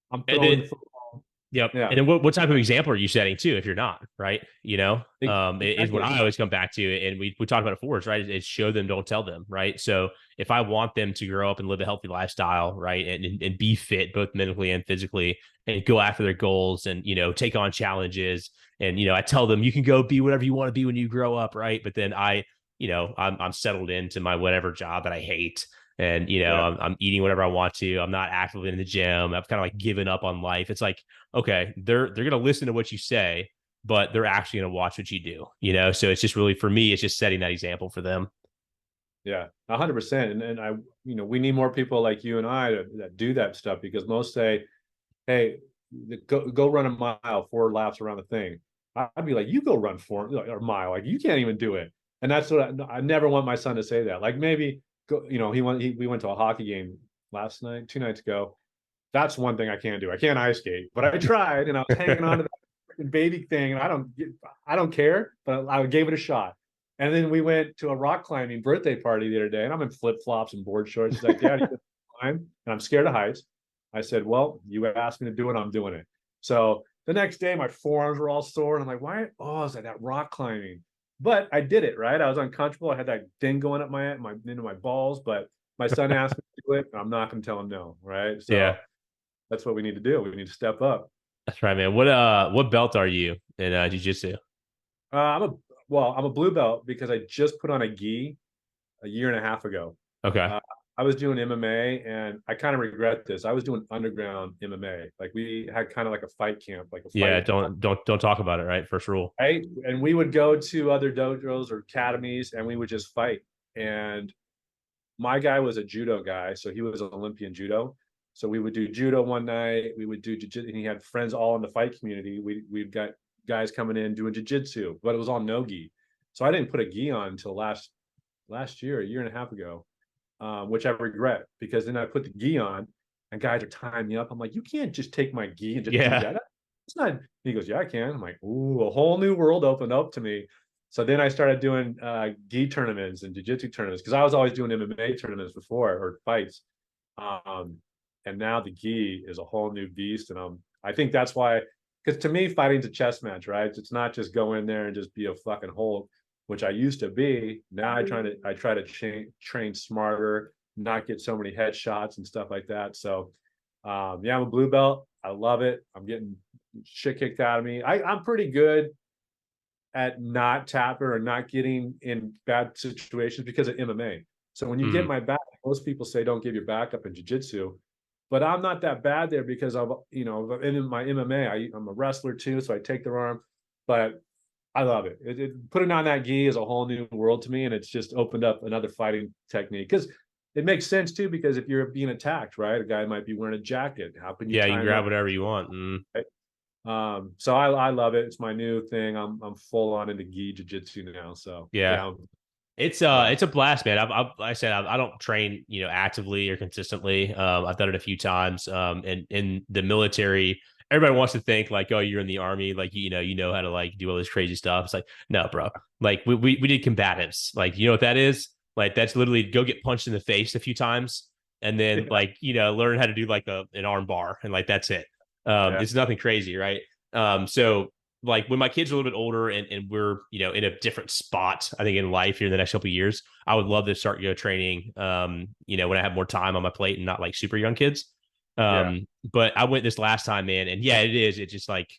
I'm throwing the football. Yep. Yeah. And then what type of example are you setting too, if you're not, right? Exactly. Is what I always come back to. And we talked about it before, right? It's show them, don't tell them, right? So if I want them to grow up and live a healthy lifestyle, right, and be fit both mentally and physically, and go after their goals, and take on challenges, and I tell them you can go be whatever you want to be when you grow up, right? But then I'm settled into my whatever job that I hate. And, I'm eating whatever I want to. I'm not actively in the gym. I've kind of like given up on life. It's like, okay, they're going to listen to what you say, but they're actually going to watch what you do, So it's just really, for me, it's just setting that example for them. Yeah, 100%. And I, we need more people like you and I that do that stuff, because most say, "Hey, go run a mile, 4 laps around the thing." I'd be like, "You go run 4 or mile. Like, you can't even do it." And that's what I never want my son to say that. Like, maybe we went to a hockey game 2 nights ago. That's one thing I can't do. I can't ice skate, but I tried, and I was hanging on to that baby thing, and I don't care, but I gave it a shot. And then we went to a rock climbing birthday party the other day, and I'm in flip-flops and board shorts. He's like, "Dad, you can climb?" And I'm scared of heights. I said, "Well, you asked me to do it, I'm doing it." So the next day, my forearms were all sore, and I'm like, "Why?" "Oh, it's like that rock climbing." But I did it, right? I was uncomfortable. I had that thing going up into my balls, but my son asked me to do it, and I'm not going to tell him no, right? So yeah, that's what we need to do. We need to step up. That's right, man. What belt are you in jiu-jitsu? I'm a blue belt because I just put on a gi a year and a half ago. Okay. I was doing MMA, and I kind of regret this. I was doing underground MMA. Like we had kind of like a fight camp, like a Yeah, fight, don't talk about it, right? First rule. right? And we would go to other dojos or academies, and we would just fight. And my guy was a judo guy, so he was an Olympian judo. So we would do judo one night. We would do jiu-jitsu, and he had friends all in the fight community. We've got guys coming in doing jiu-jitsu, but it was all no gi. So I didn't put a gi on until last year, a year and a half ago, which I regret, because then I put the gi on and guys are tying me up. I'm like, you can't just take my gi and just do Yeah. that. It's not. He goes, yeah, I can. I'm like, ooh, a whole new world opened up to me. So then I started doing gi tournaments and jiu-jitsu tournaments, because I was always doing MMA tournaments before, or fights. And now the gi is a whole new beast. And I think that's why, because to me, fighting's a chess match, right? It's not just go in there and just be a fucking Hulk, which I used to be. Now I try to train smarter, not get so many headshots and stuff like that. So yeah, I'm a blue belt. I love it. I'm getting shit kicked out of me. I'm pretty good at not tapping or not getting in bad situations because of MMA. So when you get my back, most people say don't give your back up in jiu-jitsu, but I'm not that bad there because of, in my MMA, I'm a wrestler too, so I take their arm, but I love it. Putting on that gi is a whole new world to me, and it's just opened up another fighting technique, because it makes sense too, because if you're being attacked, right, a guy might be wearing a jacket. How can you Yeah, you time can grab up? whatever you want. Right? So I love it. It's my new thing. I'm full on into gi jiu-jitsu now. So Yeah. yeah, It's yeah, a blast, man. Like I said, I don't train, actively or consistently. I've done it a few times. And in the military, everybody wants to think like, oh, you're in the army, like you know how to like do all this crazy stuff. It's like, no, bro. Like we did combatives. Like, you know what that is? Like that's literally go get punched in the face a few times, and then yeah, like learn how to do like an arm bar, and like that's it. yeah, It's nothing crazy, right? So like when my kids are a little bit older and we're in a different spot, I think in life here in the next couple of years, I would love to start training when I have more time on my plate and not like super young kids. yeah. But I went this last time, man, and yeah, it's just like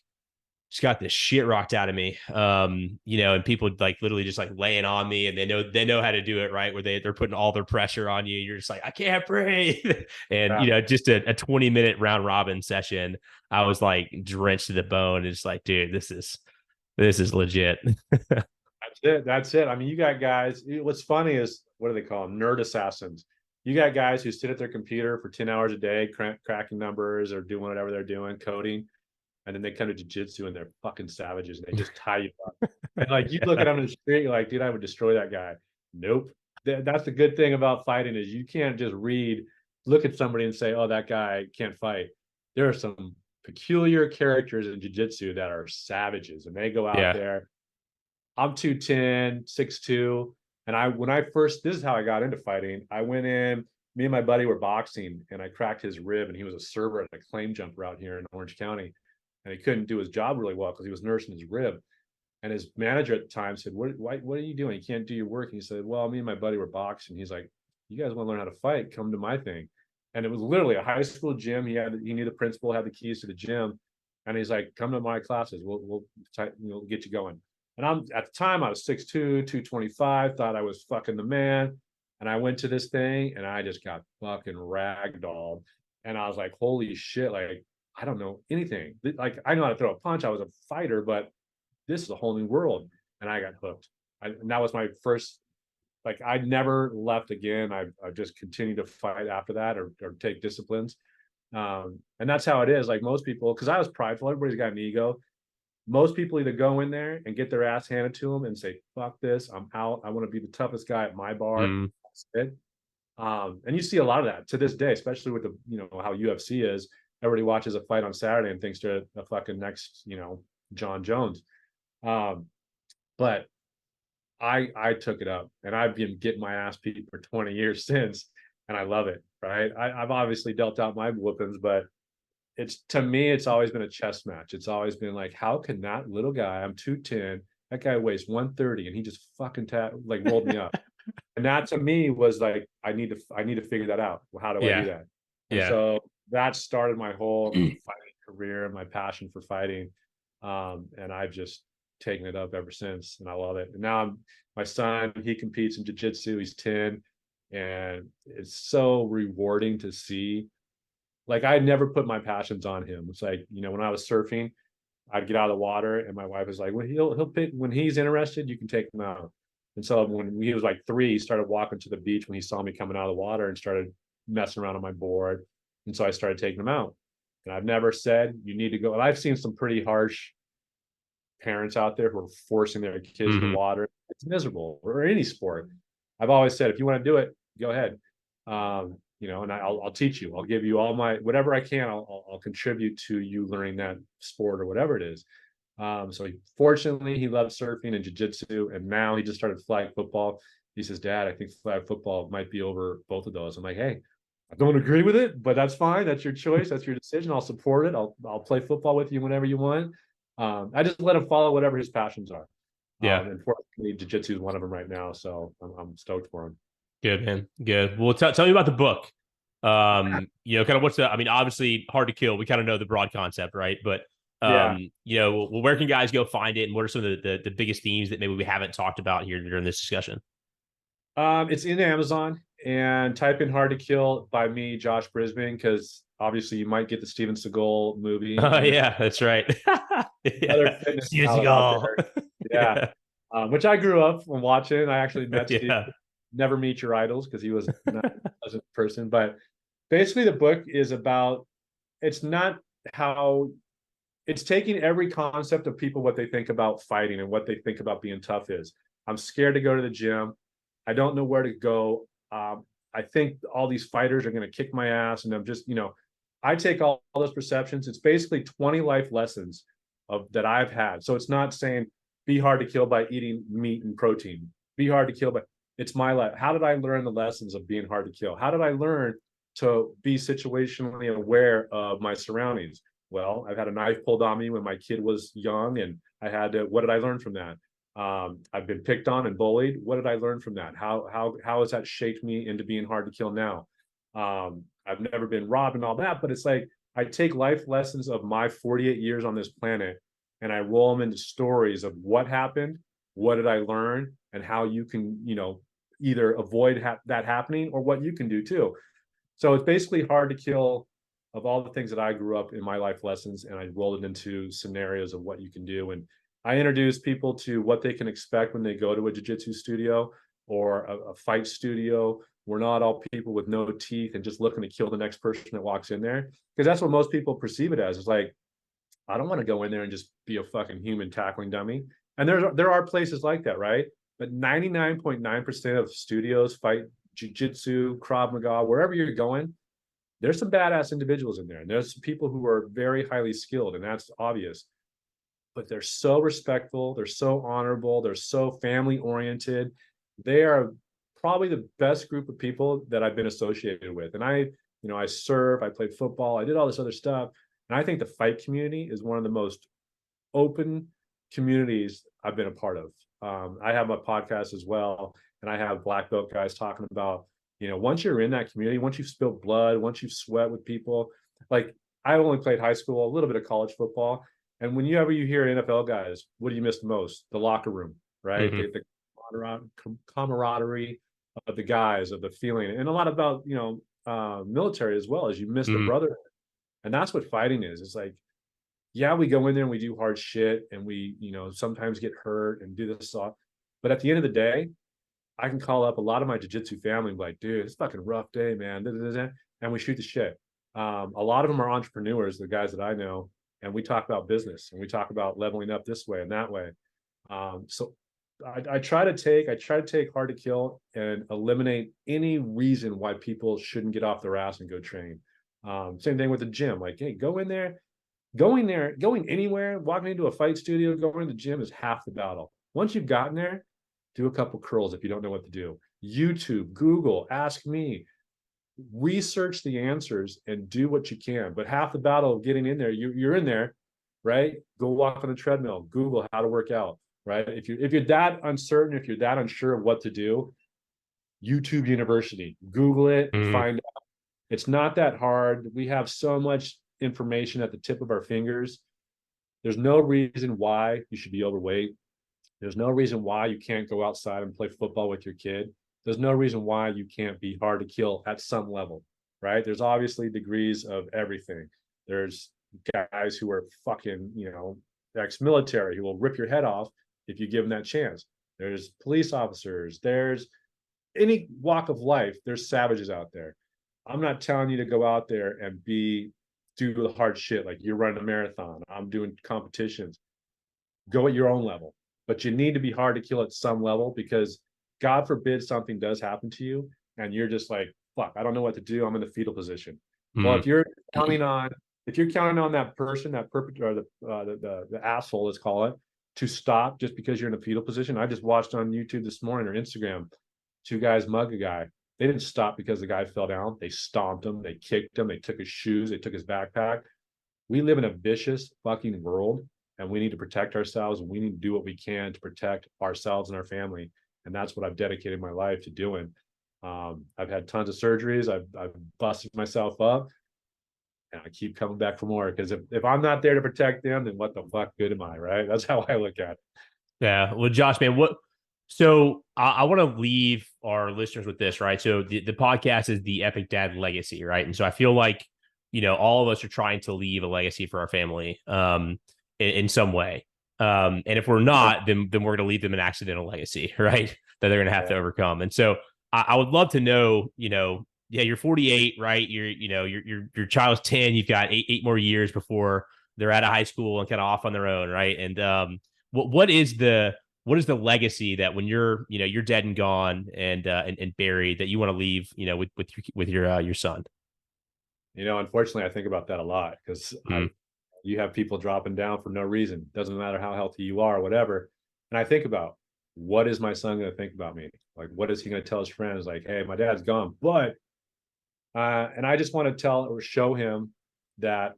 just got this shit rocked out of me. And people like literally just like laying on me, and they know how to do it, right, where they're putting all their pressure on you. You're just like, I can't breathe. And Yeah. just a 20-minute round robin session, I was like drenched to the bone. And it's like, dude, this is legit. That's it. That's it. I mean, you got guys. What's funny is, what do they call them? Nerd assassins. You got guys who sit at their computer for 10 hours a day, cracking numbers or doing whatever they're doing, coding, and then they come to jiu-jitsu and they're fucking savages and they just tie you up. And like you look at Yeah. them in the street, you're like, dude, I would destroy that guy. Nope. That's the good thing about fighting, is you can't just look at somebody and say, oh, that guy can't fight. There are some peculiar characters in jiu-jitsu that are savages, and they go out Yeah. there. I'm 210, 6'2". And when I first, this is how I got into fighting. I went in, me and my buddy were boxing, and I cracked his rib, and he was a server at a claim jumper out here in Orange County. And he couldn't do his job really well because he was nursing his rib. And his manager at the time said, what are you doing? You can't do your work. And he said, well, me and my buddy were boxing. He's like, you guys want to learn how to fight? Come to my thing. And it was literally a high school gym. He knew the principal, had the keys to the gym. And he's like, come to my classes. We'll get you going. And at the time I was 6'2", 225, thought I was fucking the man. And I went to this thing and I just got fucking ragdolled. And I was like, holy shit, like, I don't know anything. Like, I know how to throw a punch. I was a fighter, but this is a whole new world. And I got hooked. And that was my first, like, I never left again. I just continued to fight after that, or take disciplines. And that's how it is. Like most people, because I was prideful, everybody's got an ego. Most people either go in there and get their ass handed to them and say, fuck this, I'm out. I want to be the toughest guy at my bar. Mm. That's it. And you see a lot of that to this day, especially with how UFC is. Everybody watches a fight on Saturday and thinks they're the fucking next, John Jones. But I took it up, and I've been getting my ass beat for 20 years since, and I love it. Right. I've obviously dealt out my whoopings, but to me, it's always been a chess match. It's always been like, how can that little guy, I'm 210, that guy weighs 130, and he just fucking rolled me up. And that to me was like, I need to figure that out. Well, how do I do Yeah. that? And Yeah. so that started my whole fighting career, my passion for fighting. And I've just taken it up ever since, and I love it. And now my son, he competes in jiu-jitsu. He's 10. And it's so rewarding to see. Like, I never put my passions on him. It's like, when I was surfing, I'd get out of the water and my wife was like, well, he'll pick when he's interested, you can take him out. And so when he was like 3, he started walking to the beach when he saw me coming out of the water and started messing around on my board. And so I started taking him out. And I've never said you need to go. And I've seen some pretty harsh parents out there who are forcing their kids in the water. It's miserable, or any sport. I've always said, if you want to do it, go ahead. And I'll teach you. I'll give you all my whatever I can. I'll contribute to you learning that sport or whatever it is. So fortunately, he loves surfing and jiu-jitsu, and now he just started flag football. He says, Dad, I think flag football might be over both of those. I'm like, hey, I don't agree with it, but that's fine. That's your choice. That's your decision. I'll support it. I'll play football with you whenever you want. I just let him follow whatever his passions are. Yeah. And fortunately, jiu-jitsu is one of them right now. So I'm stoked for him. Good, man. Good. Well, tell me about the book. Kind of obviously Hard to Kill. We kind of know the broad concept, right? But, where can guys go find it? And what are some of the biggest themes that maybe we haven't talked about here during this discussion? It's in Amazon, and type in Hard to Kill by me, Josh Brisbane, because obviously you might get the Steven Seagal movie. Oh, yeah, that's right. Other fitness Steven Seagal. Yeah. Which I grew up watching. I actually met Steve. Never meet your idols, because he was not a pleasant person. But basically the book is about, it's taking every concept of people, what they think about fighting and what they think about being tough is. I'm scared to go to the gym. I don't know where to go. I think all these fighters are going to kick my ass. And I'm just, I take all those perceptions. It's basically 20 life lessons that I've had. So it's not saying be hard to kill by eating meat and protein. Be hard to kill by, it's my life. How did I learn the lessons of being hard to kill? How did I learn to be situationally aware of my surroundings? Well, I've had a knife pulled on me when my kid was young, and I had to, what did I learn from that? I've been picked on and bullied. What did I learn from that? How has that shaped me into being hard to kill now? I've never been robbed and all that, but it's like, I take life lessons of my 48 years on this planet, and I roll them into stories of what happened, what did I learn, and how you can, either avoid that happening, or what you can do too. So it's basically Hard to Kill of all the things that I grew up in my life lessons, and I rolled it into scenarios of what you can do. And I introduce people to what they can expect when they go to a jiu-jitsu studio or a fight studio. We're not all people with no teeth and just looking to kill the next person that walks in there, because that's what most people perceive it as. It's like, I don't want to go in there and just be a fucking human tackling dummy. And there are places like that, right? But 99.9% of studios, fight, jiu-jitsu, Krav Maga, wherever you're going, there's some badass individuals in there. And there's people who are very highly skilled, and that's obvious. But they're so respectful, they're so honorable, they're so family-oriented. They are probably the best group of people that I've been associated with. And I serve, I played football, I did all this other stuff. And I think the fight community is one of the most open communities I've been a part of. I have my podcast as well, and I have black belt guys talking about, once you're in that community, once you've spilled blood, once you've sweat with people, like I only played high school, a little bit of college football. And whenever you hear NFL guys, what do you miss the most? The locker room, right? Mm-hmm. The camaraderie of the guys, of the feeling, and a lot about, military as well, as you miss the brotherhood. And that's what fighting is. It's like, yeah, we go in there and we do hard shit, and we, sometimes get hurt and do this stuff. But at the end of the day, I can call up a lot of my jiu-jitsu family and be like, dude, it's a fucking rough day, man. And we shoot the shit. A lot of them are entrepreneurs, the guys that I know, and we talk about business, and we talk about leveling up this way and that way. So I try to take Hard to Kill and eliminate any reason why people shouldn't get off their ass and go train. Same thing with the gym. Like, hey, going anywhere, walking into a fight studio, going to the gym is half the battle. Once you've gotten there, do a couple curls if you don't know what to do. YouTube, Google, ask me, research the answers and do what you can. But half the battle of getting in there, you're in there, right? Go walk on a treadmill, Google how to work out, right? If you're that uncertain, if you're that unsure of what to do, YouTube University, Google it, find out. It's not that hard. We have so much information at the tip of our fingers. There's no reason why you should be overweight. There's no reason why you can't go outside and play football with your kid. there's no reason why you can't be hard to kill at some level, right? There's obviously degrees of everything. There's guys who are fucking, ex-military who will rip your head off if you give them that chance. There's police officers. There's any walk of life. There's savages out there. I'm not telling you to go out there and do the hard shit like you're running a marathon. I'm doing competitions. Go at your own level, but you need to be hard to kill at some level, because God forbid something does happen to you and you're just like, fuck, I don't know what to do. I'm in the fetal position. Well, if you're counting on that person, that perpetrator, the asshole, let's call it, to stop just because you're in a fetal position. I just watched on YouTube this morning or Instagram, 2 guys mug a guy. They didn't stop because the guy fell down. They stomped him. They kicked him. They took his shoes. They took his backpack. We live in a vicious fucking world, and we need to protect ourselves. And we need to do what we can to protect ourselves and our family. And that's what I've dedicated my life to doing. I've had tons of surgeries. I've busted myself up, and I keep coming back for more, because if I'm not there to protect them, then what the fuck good am I, right? That's how I look at it. Yeah. Well, Josh, man, so I want to leave our listeners with this, right? So the podcast is the Epic Dad Legacy, right? And so I feel like, all of us are trying to leave a legacy for our family in some way. And if we're not, then we're going to leave them an accidental legacy, right? That they're going to have to overcome. And so I would love to know, you're 48, right? Your child's 10. You've got eight more years before they're out of high school and kind of off on their own, right? And what is the legacy that when you're dead and gone and buried, that you want to leave, with your son? Unfortunately, I think about that a lot, because you have people dropping down for no reason. Doesn't matter how healthy you are or whatever. And I think about, what is my son going to think about me? Like, what is he going to tell his friends? Like, hey, my dad's gone. But, and I just want to tell or show him that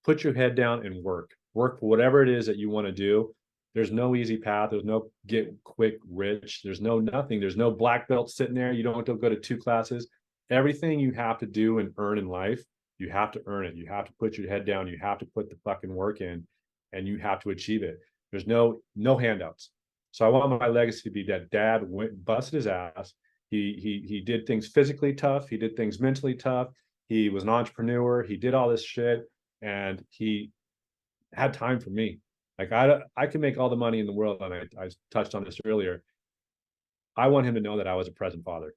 put your head down and work for whatever it is that you want to do. There's no easy path. There's no get quick rich. There's no nothing. There's no black belt sitting there. You don't have to go to 2 classes. Everything you have to do and earn in life, you have to earn it. You have to put your head down. You have to put the fucking work in, and you have to achieve it. There's no handouts. So I want my legacy to be that dad went, busted his ass. He did things physically tough. He did things mentally tough. He was an entrepreneur. He did all this shit, and he had time for me. Like, I can make all the money in the world, and I touched on this earlier. I want him to know that I was a present father.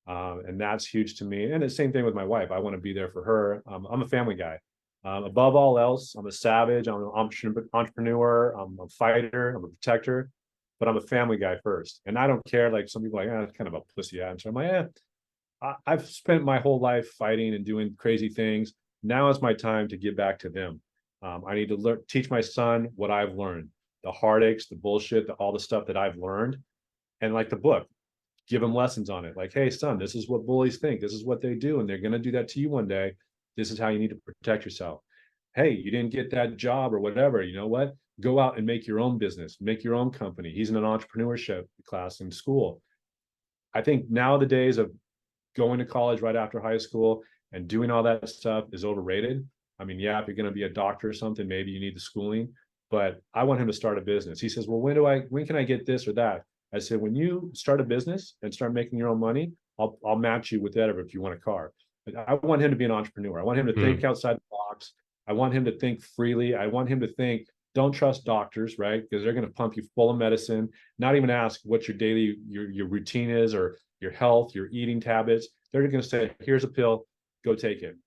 And that's huge to me. And the same thing with my wife. I want to be there for her. I'm a family guy. Above all else, I'm a savage. I'm an entrepreneur. I'm a fighter. I'm a protector. But I'm a family guy first. And I don't care. Like, some people are like, it's kind of a pussy answer. I'm like, I've spent my whole life fighting and doing crazy things. Now is my time to give back to them. I need to teach my son what I've learned, the heartaches, the bullshit, all the stuff that I've learned. And like the book, give him lessons on it. Like, hey, son, this is what bullies think. This is what they do. And they're going to do that to you one day. This is how you need to protect yourself. Hey, you didn't get that job or whatever. You know what? Go out and make your own business, make your own company. He's in an entrepreneurship class in school. I think now the days of going to college right after high school and doing all that stuff is overrated. I mean, yeah, if you're going to be a doctor or something, maybe you need the schooling, but I want him to start a business. He says, well, when can I get this or that? I said, when you start a business and start making your own money, I'll match you with that if you want a car. But I want him to be an entrepreneur. I want him to think outside the box. I want him to think freely. I want him to think, don't trust doctors, right? Because they're going to pump you full of medicine, not even ask what your daily, your routine is, or your health, your eating habits. They're going to say, here's a pill, go take it.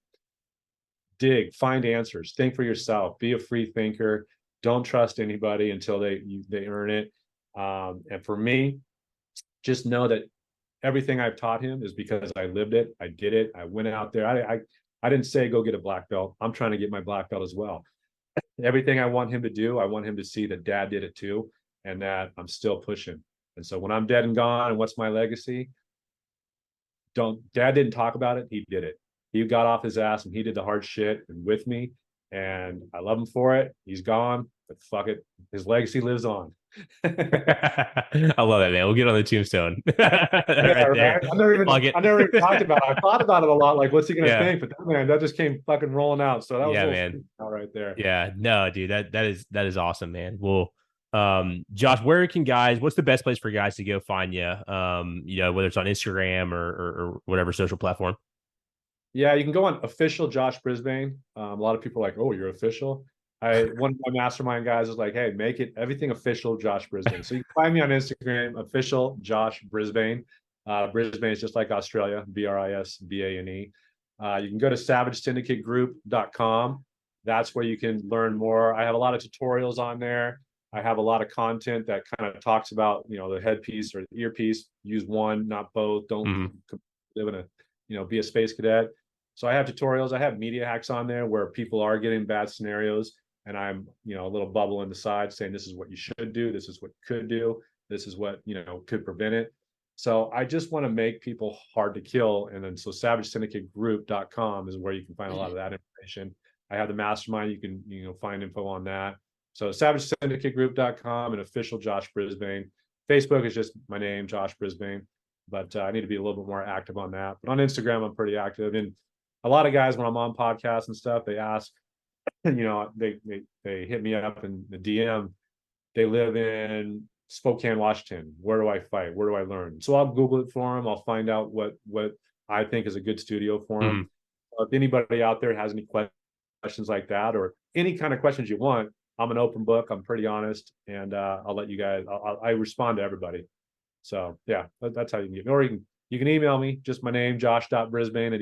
Dig, find answers, think for yourself, be a free thinker. Don't trust anybody until they earn it. And for me, just know that everything I've taught him is because I lived it. I did it. I went out there. I didn't say go get a black belt. I'm trying to get my black belt as well. Everything I want him to do, I want him to see that dad did it too, and that I'm still pushing. And so when I'm dead and gone, and what's my legacy? Dad didn't talk about it. He did it. He got off his ass and he did the hard shit and with me, and I love him for it. He's gone, but fuck it. His legacy lives on. I love that, man. We'll get on the tombstone. Right. I never even talked about it. I thought about it a lot, like, what's he gonna think? But that just came fucking rolling out. So that was man, right there. Yeah, no, dude, that is awesome, man. Well, Josh, what's the best place for guys to go find you? Whether it's on Instagram or whatever social platform. Yeah, you can go on official Josh Brisbane. A lot of people are like, oh, you're official. One of my mastermind guys was like, hey, make it everything official Josh Brisbane. So you can find me on Instagram, official Josh Brisbane. Brisbane is just like Australia, Brisbane. You can go to savagesyndicategroup.com. That's where you can learn more. I have a lot of tutorials on there. I have a lot of content that kind of talks about, the headpiece or the earpiece. Use one, not both. Don't live in be a space cadet. So I have tutorials. I have media hacks on there where people are getting bad scenarios, and I'm, a little bubble in the side saying this is what you should do. This is what you could do. This is what, could prevent it. So I just want to make people hard to kill. And then so savagesyndicategroup.com is where you can find a lot of that information. I have the mastermind. You can, find info on that. So savagesyndicategroup.com and official Josh Brisbane. Facebook is just my name, Josh Brisbane. But I need to be a little bit more active on that. But on Instagram, I'm pretty active. And a lot of guys, when I'm on podcasts and stuff, they ask, they hit me up in the DM. They live in Spokane, Washington. Where do I fight? Where do I learn? So I'll Google it for them. I'll find out what I think is a good studio for them. If anybody out there has any questions like that, or any kind of questions you want, I'm an open book. I'm pretty honest, and I'll let you guys. I respond to everybody. So yeah, that's how you can get me. Or you can email me, just my name, josh.brisbane at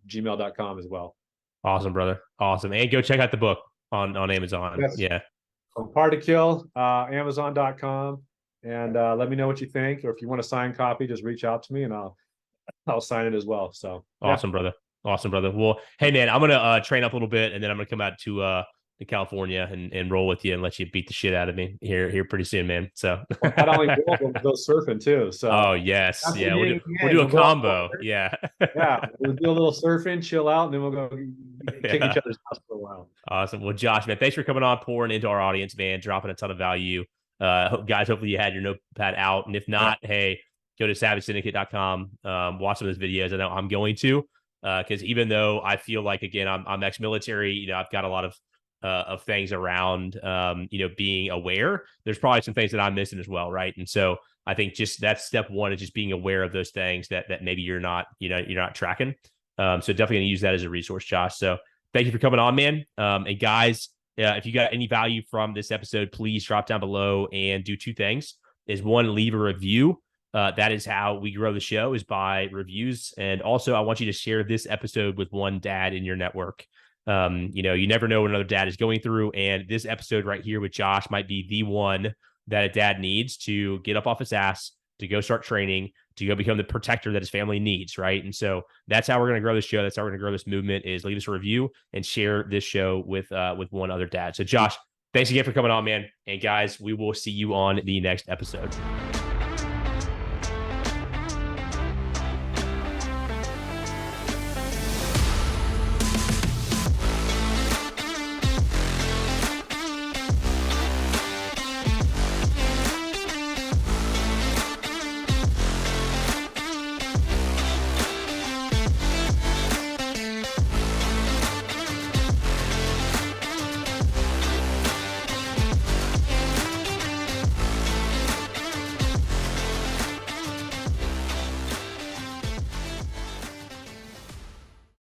gmail.com as well. Awesome, brother. Awesome. And go check out the book on Amazon. Yes. Yeah. Hard to Kill, Amazon.com. And let me know what you think. Or if you want a signed copy, just reach out to me and I'll sign it as well. So awesome, brother. Awesome, brother. Well, hey man, I'm gonna train up a little bit, and then I'm gonna come out to California and roll with you and let you beat the shit out of me here pretty soon, man. So not only we'll go surfing too. So yes, yeah, we'll do a combo. Yeah, we'll do a little surfing, chill out, and then we'll go kick each other's ass for a while. Awesome. Well, Josh, man, thanks for coming on, pouring into our audience, man, dropping a ton of value. Guys, hopefully you had your notepad out, and if not, hey, go to savagesyndicate.com, watch some of those videos. I know I'm going to, because even though I feel like, again, I'm ex-military, I've got a lot of things around, being aware. There's probably some things that I'm missing as well, right? And so I think just that's step one, is just being aware of those things that maybe you're not tracking. So definitely gonna use that as a resource, Josh. So thank you for coming on, man. And guys, if you got any value from this episode, please drop down below and do two things. Is one, leave a review. That is how we grow the show, is by reviews. And also, I want you to share this episode with one dad in your network. You never know what another dad is going through, and this episode right here with Josh might be the one that a dad needs to get up off his ass, to go start training, to go become the protector that his family needs, right? And so that's how we're going to grow this show. That's how we're going to grow this movement, is leave us a review and share this show with one other dad. So Josh, thanks again for coming on, man. And guys, we will see you on the next episode.